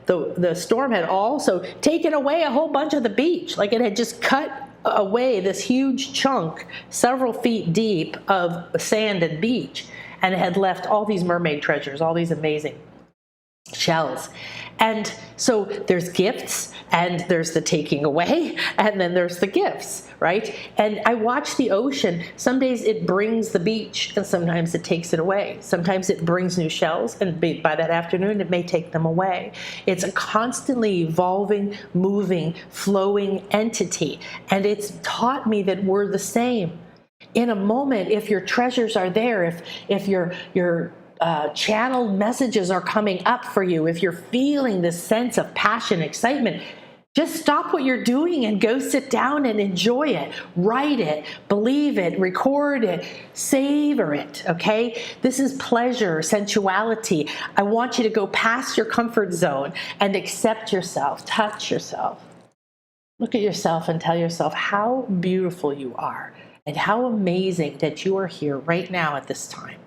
the storm had also taken away a whole bunch of the beach. Like it had just cut away this huge chunk, several feet deep, of sand and beach, and it had left all these mermaid treasures, all these amazing shells. And so there's gifts, and there's the taking away, and then there's the gifts, right? And I watch the ocean. Some days it brings the beach, and sometimes it takes it away. Sometimes it brings new shells, and by that afternoon it may take them away. It's a constantly evolving, moving, flowing entity, and it's taught me that we're the same. In a moment, if your treasures are there, if your channeled messages are coming up for you, if you're feeling this sense of passion, excitement, just stop what you're doing and go sit down and enjoy it. Write it, believe it, record it, savor it, okay? This is pleasure, sensuality. I want you to go past your comfort zone and accept yourself, touch yourself. Look at yourself and tell yourself how beautiful you are and how amazing that you are here right now at this time.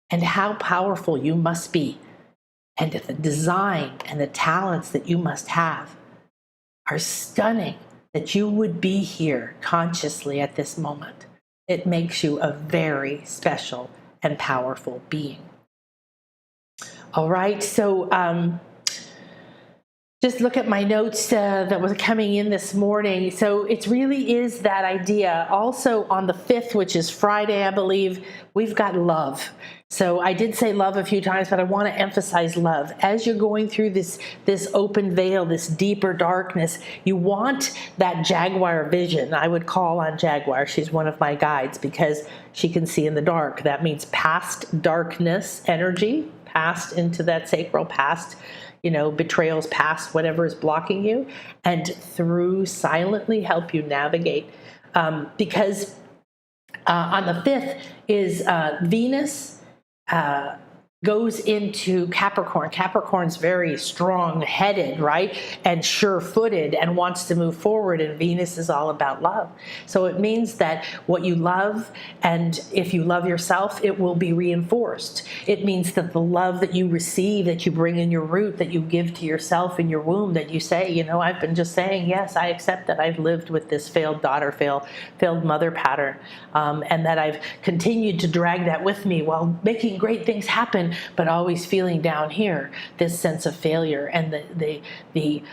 And how powerful you must be, and the design and the talents that you must have are stunning. that you would be here consciously at this moment. It makes you a very special and powerful being. All right, so just look at my notes that was coming in this morning. So it really is that idea. Also on the 5th, which is Friday, I believe, we've got love. So I did say love a few times, but I want to emphasize love. As you're going through this open veil, this deeper darkness, you want that Jaguar vision. I would call on Jaguar. She's one of my guides because she can see in the dark. That means past darkness energy, past into that sacral, past, betrayals, past whatever is blocking you, and through silently help you navigate. Because on the 5th is Venus goes into Capricorn. Capricorn's very strong-headed, right? And sure-footed and wants to move forward, and Venus is all about love. So it means that what you love, and if you love yourself, it will be reinforced. It means that the love that you receive, that you bring in your root, that you give to yourself in your womb, that you say, I've been just saying, yes, I accept that I've lived with this failed daughter, failed mother pattern, and that I've continued to drag that with me while making great things happen, but always feeling down here this sense of failure. And the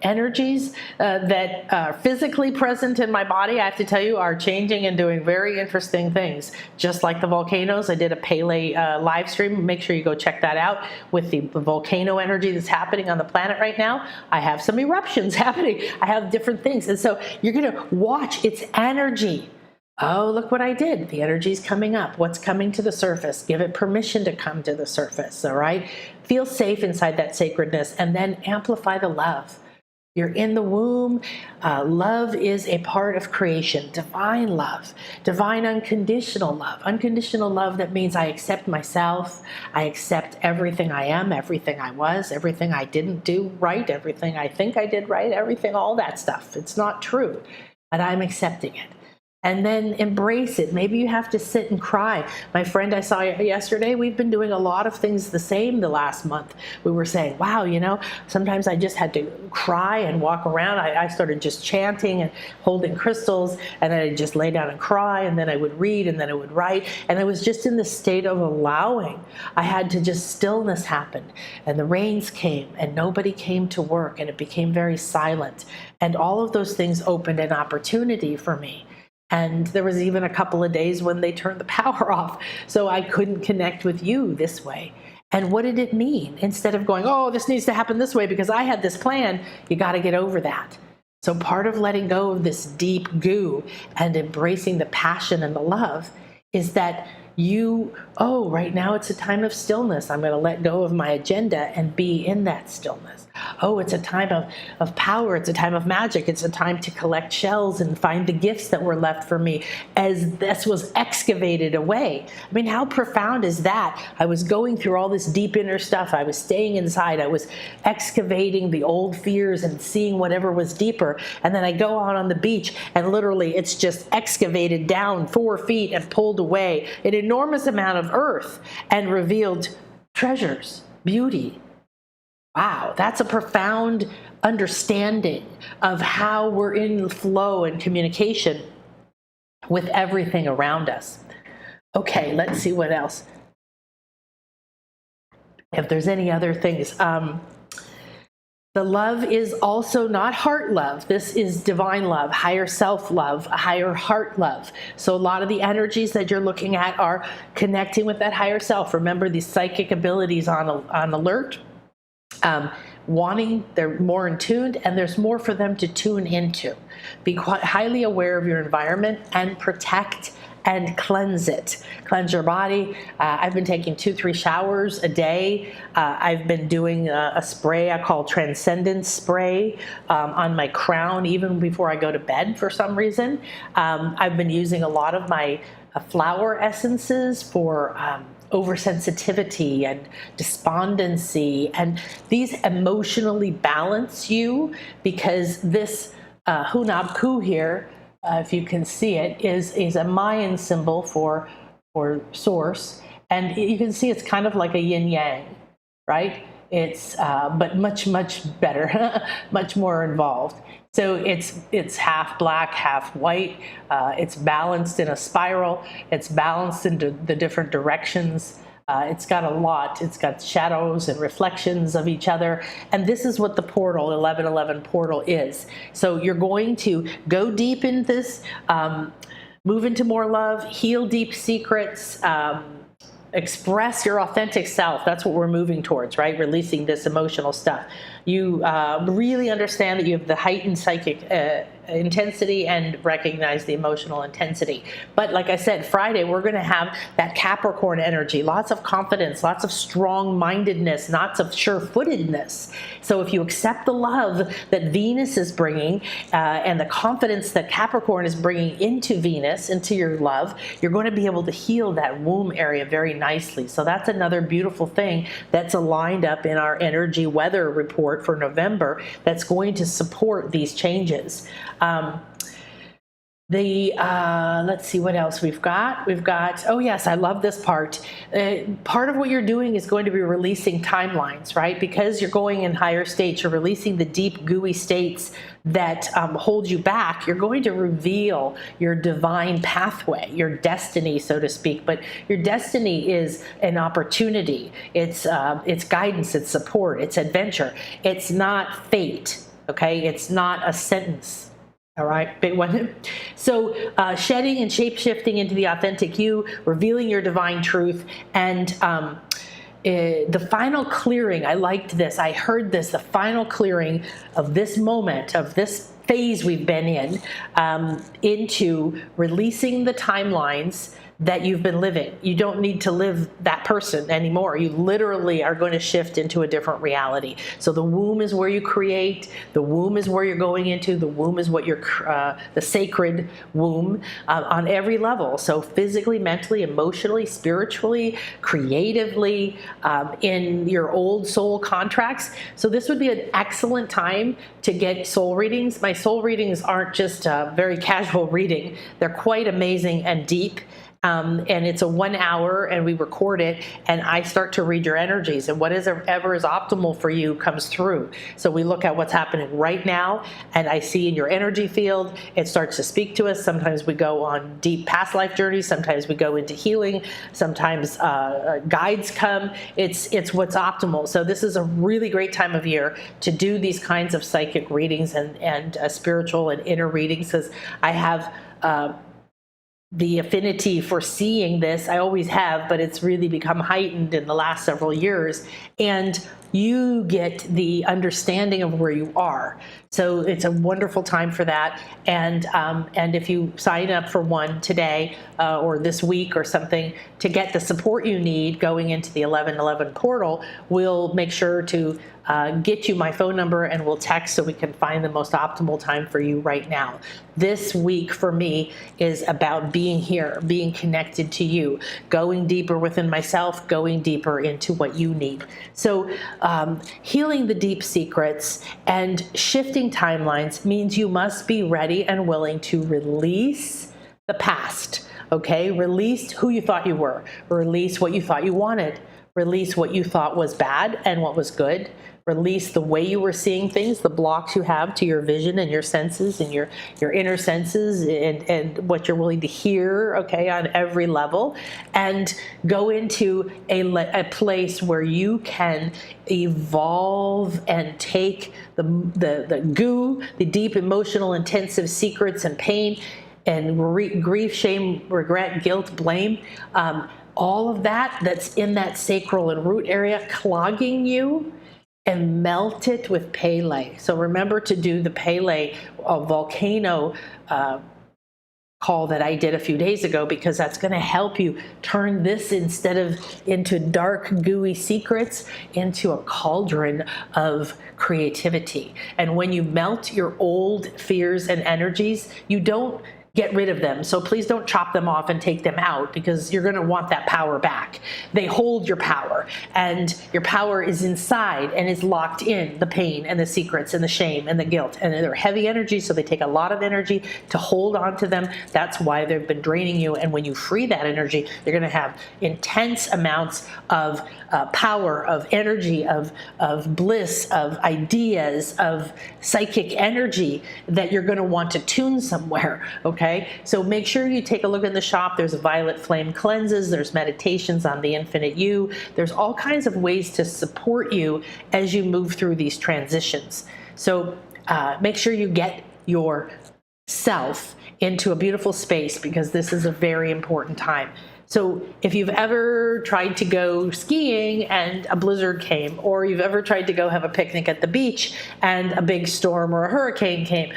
energies that are physically present in my body, I have to tell you, are changing and doing very interesting things. Just like the volcanoes, I did a Pele live stream. Make sure you go check that out with the volcano energy that's happening on the planet right now. I have some eruptions happening. I have different things. And so you're going to watch its energy. Oh, look what I did. The energy's coming up. What's coming to the surface? Give it permission to come to the surface, all right? Feel safe inside that sacredness, and then amplify the love. You're in the womb. Love is a part of creation. Divine love. Divine unconditional love. Unconditional love, that means I accept myself. I accept everything I am, everything I was, everything I didn't do right, everything I think I did right, everything, all that stuff. It's not true, but I'm accepting it. And then embrace it. Maybe you have to sit and cry. My friend I saw yesterday, we've been doing a lot of things the same the last month. We were saying, wow, sometimes I just had to cry and walk around. I started just chanting and holding crystals, and then I'd just lay down and cry, and then I would read, and then I would write. And I was just in the state of allowing. I had to just stillness happen. And the rains came, and nobody came to work, and it became very silent. And all of those things opened an opportunity for me. And there was even a couple of days when they turned the power off, so I couldn't connect with you this way. And what did it mean? Instead of going, oh, this needs to happen this way because I had this plan, you got to get over that. So part of letting go of this deep goo and embracing the passion and the love is that right now it's a time of stillness. I'm going to let go of my agenda and be in that stillness. Oh, it's a time of power. It's a time of magic. It's a time to collect shells and find the gifts that were left for me as this was excavated away. I mean, how profound is that? I was going through all this deep inner stuff. I was staying inside. I was excavating the old fears and seeing whatever was deeper. And then I go out on the beach and literally it's just excavated down 4 feet and pulled away an enormous amount of earth and revealed treasures, beauty. Wow, that's a profound understanding of how we're in flow and communication with everything around us. Okay, let's see what else. If there's any other things. The love is also not heart love. This is divine love, higher self love, higher heart love. So a lot of the energies that you're looking at are connecting with that higher self. Remember, these psychic abilities on alert. They're more in tuned, and there's more for them to tune into. Be quite highly aware of your environment and protect and cleanse it. Cleanse your body. I've been taking 2-3 showers a day. I've been doing a spray I call Transcendence Spray on my crown even before I go to bed for some reason. I've been using a lot of my flower essences for oversensitivity and despondency, and these emotionally balance you because this Hunab Ku here, if you can see it, is a Mayan symbol for source, and you can see it's kind of like a yin yang, right? It's but much better, much more involved. So it's half black, half white. It's balanced in a spiral. It's balanced into the different directions. It's got a lot. It's got shadows and reflections of each other. And this is what the portal, 1111 portal is. So you're going to go deep in this, move into more love, heal deep secrets, express your authentic self. That's what we're moving towards, right? Releasing this emotional stuff. You really understand that you have the heightened psychic intensity and recognize the emotional intensity. But like I said, Friday, we're going to have that Capricorn energy, lots of confidence, lots of strong-mindedness, lots of sure-footedness. So if you accept the love that Venus is bringing and the confidence that Capricorn is bringing into Venus, into your love, you're going to be able to heal that womb area very nicely. So that's another beautiful thing that's aligned up in our energy weather report for November that's going to support these changes. Let's see what else we've got. Oh yes, I love this part. Part of what you're doing is going to be releasing timelines, right? Because you're going in higher states, you're releasing the deep, gooey states that hold you back. You're going to reveal your divine pathway, your destiny, so to speak. But your destiny is an opportunity. It's guidance, it's support, it's adventure. It's not fate, okay? It's not a sentence. All right, big one. So shedding and shape-shifting into the authentic you, revealing your divine truth, and the final clearing, I liked this, I heard this, the final clearing of this moment, of this phase we've been in, into releasing the timelines that you've been living. You don't need to live that person anymore. You literally are going to shift into a different reality. So the womb is where you create. The womb is where you're going into. The womb is what you're, the sacred womb on every level. So physically, mentally, emotionally, spiritually, creatively, in your old soul contracts. So this would be an excellent time to get soul readings. My soul readings aren't just a very casual reading. They're quite amazing and deep. And it's a 1 hour and we record it and I start to read your energies and whatever is optimal for you comes through. So we look at what's happening right now and I see in your energy field, it starts to speak to us. Sometimes we go on deep past life journeys. Sometimes we go into healing. Sometimes guides come. It's what's optimal. So this is a really great time of year to do these kinds of psychic readings and spiritual and inner readings, because I have the affinity for seeing this. I always have, but it's really become heightened in the last several years. And you get the understanding of where you are. So it's a wonderful time for that. And if you sign up for one today or this week or something to get the support you need going into the 1111 portal, we'll make sure to get you my phone number and we'll text so we can find the most optimal time for you right now. This week for me is about being here, being connected to you, going deeper within myself, going deeper into what you need. So healing the deep secrets and shifting timelines means you must be ready and willing to release the past, okay? Release who you thought you were, release what you thought you wanted, release what you thought was bad and what was good, release the way you were seeing things, the blocks you have to your vision and your senses and your inner senses and what you're willing to hear, okay, on every level, and go into a place where you can evolve and take the goo, the deep emotional intensive secrets and pain and grief, shame, regret, guilt, blame, all of that's in that sacral and root area clogging you, and melt it with Pele. So remember to do the Pele volcano call that I did a few days ago, because that's going to help you turn this into dark, gooey secrets into a cauldron of creativity. And when you melt your old fears and energies, you don't get rid of them. So please don't chop them off and take them out, because you're going to want that power back. They hold your power, and your power is inside and is locked in the pain and the secrets and the shame and the guilt. And they're heavy energy, so they take a lot of energy to hold on to them. That's why they've been draining you. And when you free that energy, you're going to have intense amounts of power, of energy, of bliss, of ideas, of psychic energy that you're going to want to tune somewhere. Okay, so make sure you take a look in the shop. There's violet flame cleanses, there's meditations on the infinite you, there's all kinds of ways to support you as you move through these transitions. So make sure you get yourself into a beautiful space, because this is a very important time. So if you've ever tried to go skiing and a blizzard came, or you've ever tried to go have a picnic at the beach and a big storm or a hurricane came,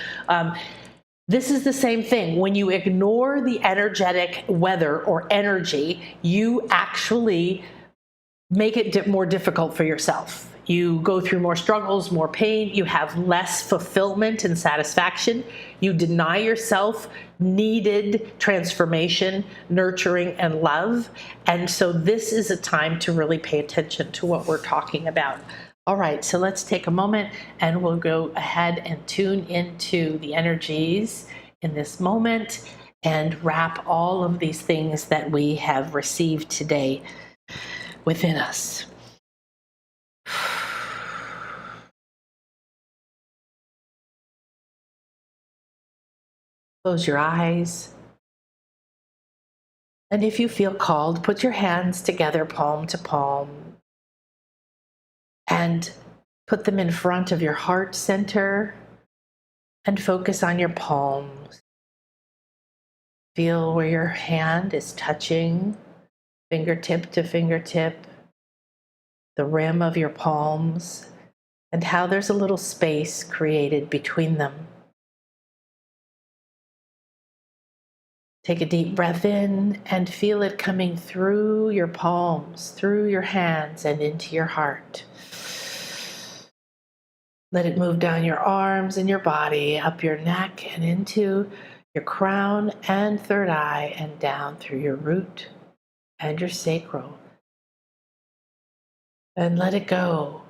this is the same thing. When you ignore the energetic weather or energy, you actually make it more difficult for yourself. You go through more struggles, more pain. You have less fulfillment and satisfaction. You deny yourself needed transformation, nurturing, and love. And so this is a time to really pay attention to what we're talking about. All right, so let's take a moment and we'll go ahead and tune into the energies in this moment and wrap all of these things that we have received today within us. Close your eyes. And if you feel called, put your hands together, palm to palm, and put them in front of your heart center and focus on your palms. Feel where your hand is touching, fingertip to fingertip, the rim of your palms, and how there's a little space created between them. Take a deep breath in and feel it coming through your palms, through your hands, and into your heart. Let it move down your arms and your body, up your neck and into your crown and third eye, and down through your root and your sacral. And let it go.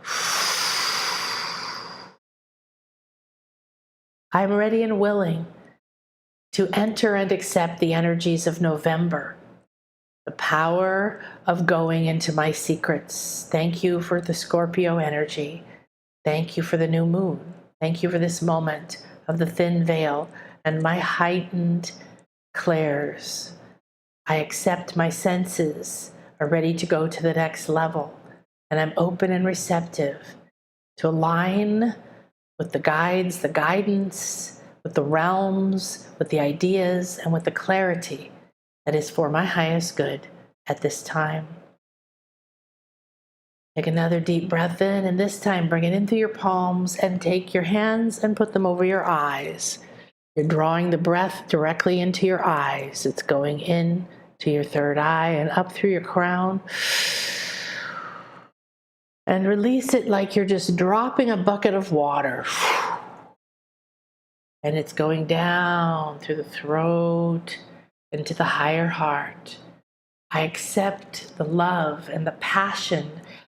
I'm ready and willing to enter and accept the energies of November, the power of going into my secrets. Thank you for the Scorpio energy. Thank you for the new moon. Thank you for this moment of the thin veil and my heightened clairs. I accept my senses are ready to go to the next level, and I'm open and receptive to align with the guides, the guidance, with the realms, with the ideas, and with the clarity that is for my highest good at this time. Take another deep breath in, and this time bring it in through your palms and take your hands and put them over your eyes. You're drawing the breath directly into your eyes. It's going in to your third eye and up through your crown. And release it like you're just dropping a bucket of water. And it's going down through the throat into the higher heart. I accept the love and the passion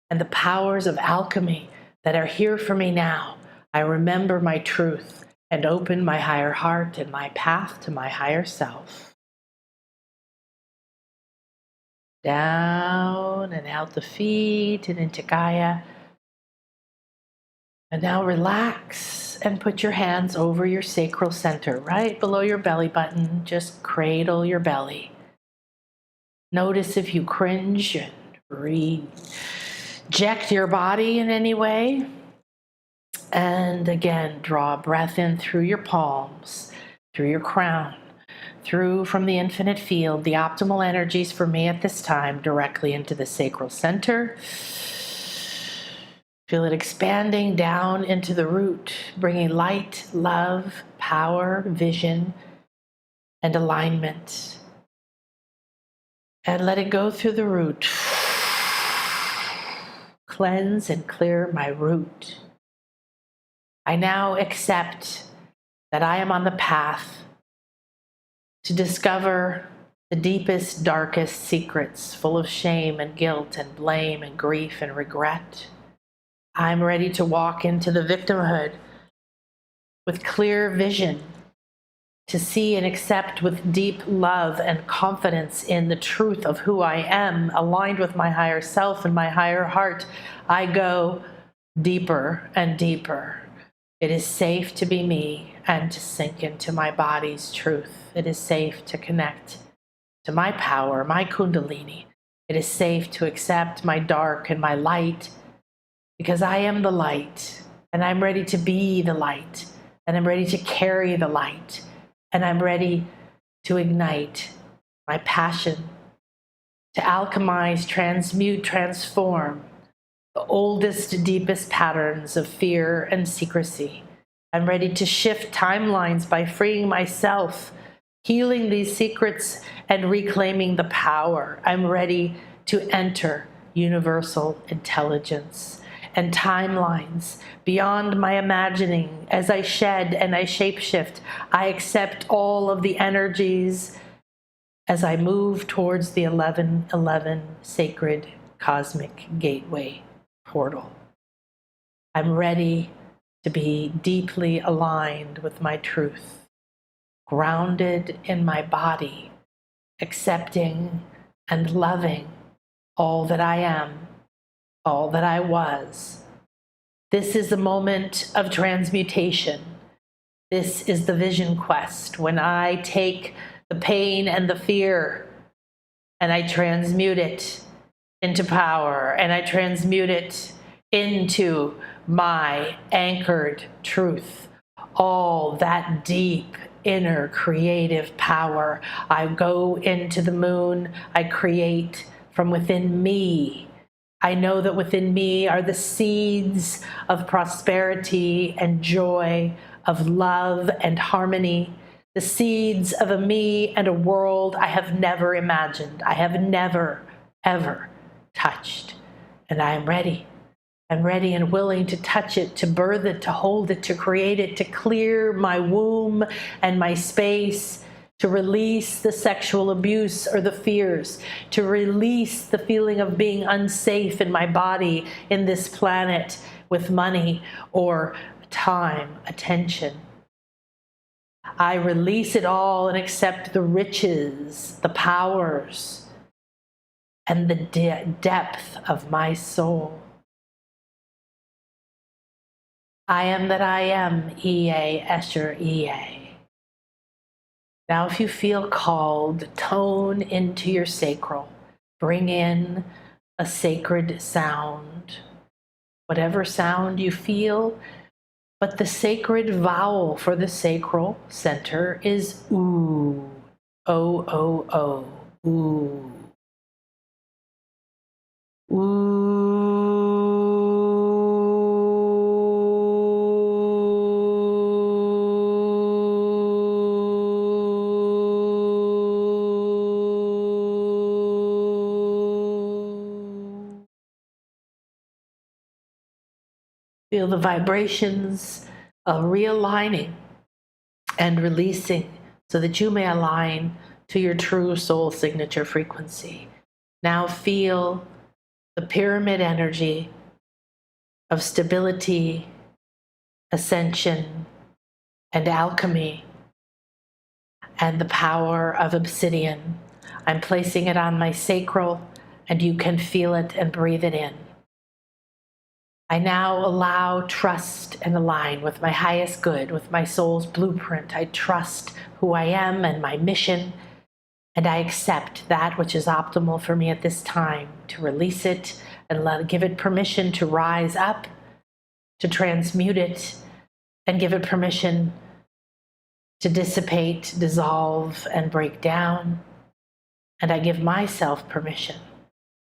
and the powers of alchemy that are here for me now. I remember my truth and open my higher heart and my path to my higher self. Down and out the feet and into Gaia. And now relax and put your hands over your sacral center, right below your belly button. Just cradle your belly. Notice if you cringe and reject your body in any way. And again, draw a breath in through your palms, through your crown, through from the infinite field, the optimal energies for me at this time, directly into the sacral center. Feel it expanding down into the root, bringing light, love, power, vision, and alignment. And let it go through the root. Cleanse and clear my root. I now accept that I am on the path to discover the deepest, darkest secrets full of shame and guilt and blame and grief and regret. I'm ready to walk into the victimhood with clear vision, to see and accept with deep love and confidence in the truth of who I am, aligned with my higher self and my higher heart. I go deeper and deeper. It is safe to be me and to sink into my body's truth. It is safe to connect to my power, my kundalini. It is safe to accept my dark and my light, because I am the light, and I'm ready to be the light, and I'm ready to carry the light, and I'm ready to ignite my passion, to alchemize, transmute, transform the oldest, deepest patterns of fear and secrecy. I'm ready to shift timelines by freeing myself, healing these secrets, and reclaiming the power. I'm ready to enter universal intelligence and timelines beyond my imagining. As I shed and I shapeshift, I accept all of the energies as I move towards the 1111 sacred cosmic gateway portal. I'm ready to be deeply aligned with my truth, grounded in my body, accepting and loving all that I am, all that I was. This is a moment of transmutation. This is the vision quest, when I take the pain and the fear and I transmute it into power, and I transmute it into my anchored truth. All that deep inner creative power. I go into the moon. I create from within me. I know that within me are the seeds of prosperity and joy, of love and harmony, the seeds of a me and a world I have never imagined. I have never, ever touched. And I am ready. I'm ready and willing to touch it, to birth it, to hold it, to create it, to clear my womb and my space, to release the sexual abuse or the fears, to release the feeling of being unsafe in my body, in this planet, with money or time, attention. I release it all and accept the riches, the powers, and the depth of my soul. I am that I am, Ea, Escher, Ea. Now, if you feel called, tone into your sacral. Bring in a sacred sound, whatever sound you feel, but the sacred vowel for the sacral center is oo, O-O-O, oo. Feel the vibrations of realigning and releasing so that you may align to your true soul signature frequency. Now feel the pyramid energy of stability, ascension, and alchemy, and the power of obsidian. I'm placing it on my sacral, and you can feel it and breathe it in. I now allow, trust, and align with my highest good, with my soul's blueprint. I trust who I am and my mission, and I accept that which is optimal for me at this time, to release it and give it permission to rise up, to transmute it, and give it permission to dissipate, dissolve, and break down. And I give myself permission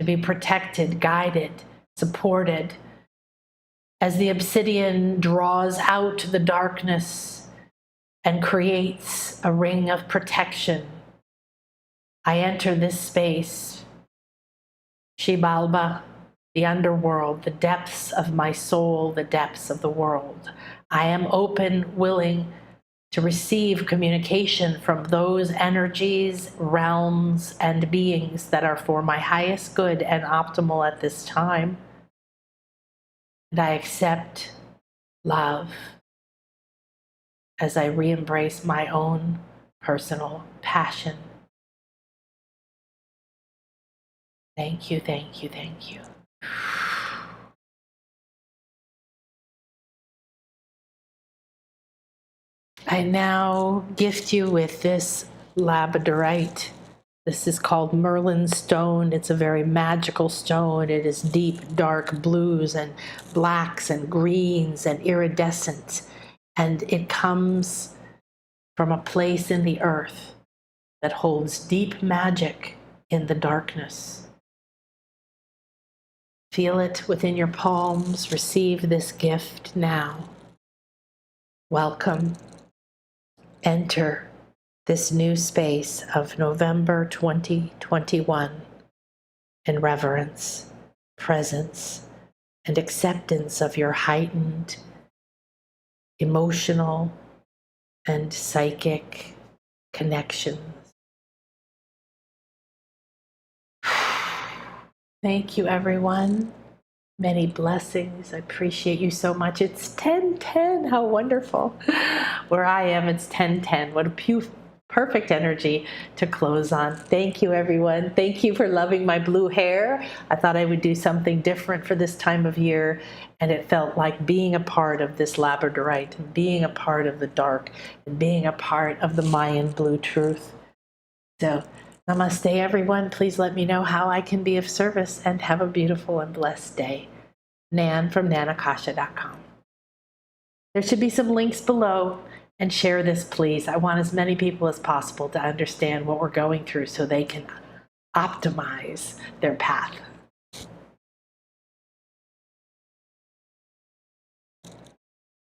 to be protected, guided, supported, as the obsidian draws out the darkness and creates a ring of protection. I enter this space, Shibalba, the underworld, the depths of my soul, the depths of the world. I am open, willing to receive communication from those energies, realms, and beings that are for my highest good and optimal at this time. And I accept love as I re-embrace my own personal passion. Thank you, thank you, thank you. I now gift you with this Labradorite. This is called Merlin stone. It's a very magical stone. It is deep, dark blues and blacks and greens and iridescent. And it comes from a place in the earth that holds deep magic in the darkness. Feel it within your palms. Receive this gift now. Welcome. Enter this new space of November 2021 in reverence, presence, and acceptance of your heightened emotional and psychic connections. Thank you, everyone. Many blessings. I appreciate you so much. It's 10:10. How wonderful. Where I am, it's 10:10. What a perfect energy to close on. Thank you, everyone. Thank you for loving my blue hair. I thought I would do something different for this time of year, and it felt like being a part of this Labradorite, and being a part of the dark, and being a part of the Mayan blue truth. So, namaste, everyone. Please let me know how I can be of service, and have a beautiful and blessed day. Nan from nanakasha.com. There should be some links below, and share this, please. I want as many people as possible to understand what we're going through so they can optimize their path.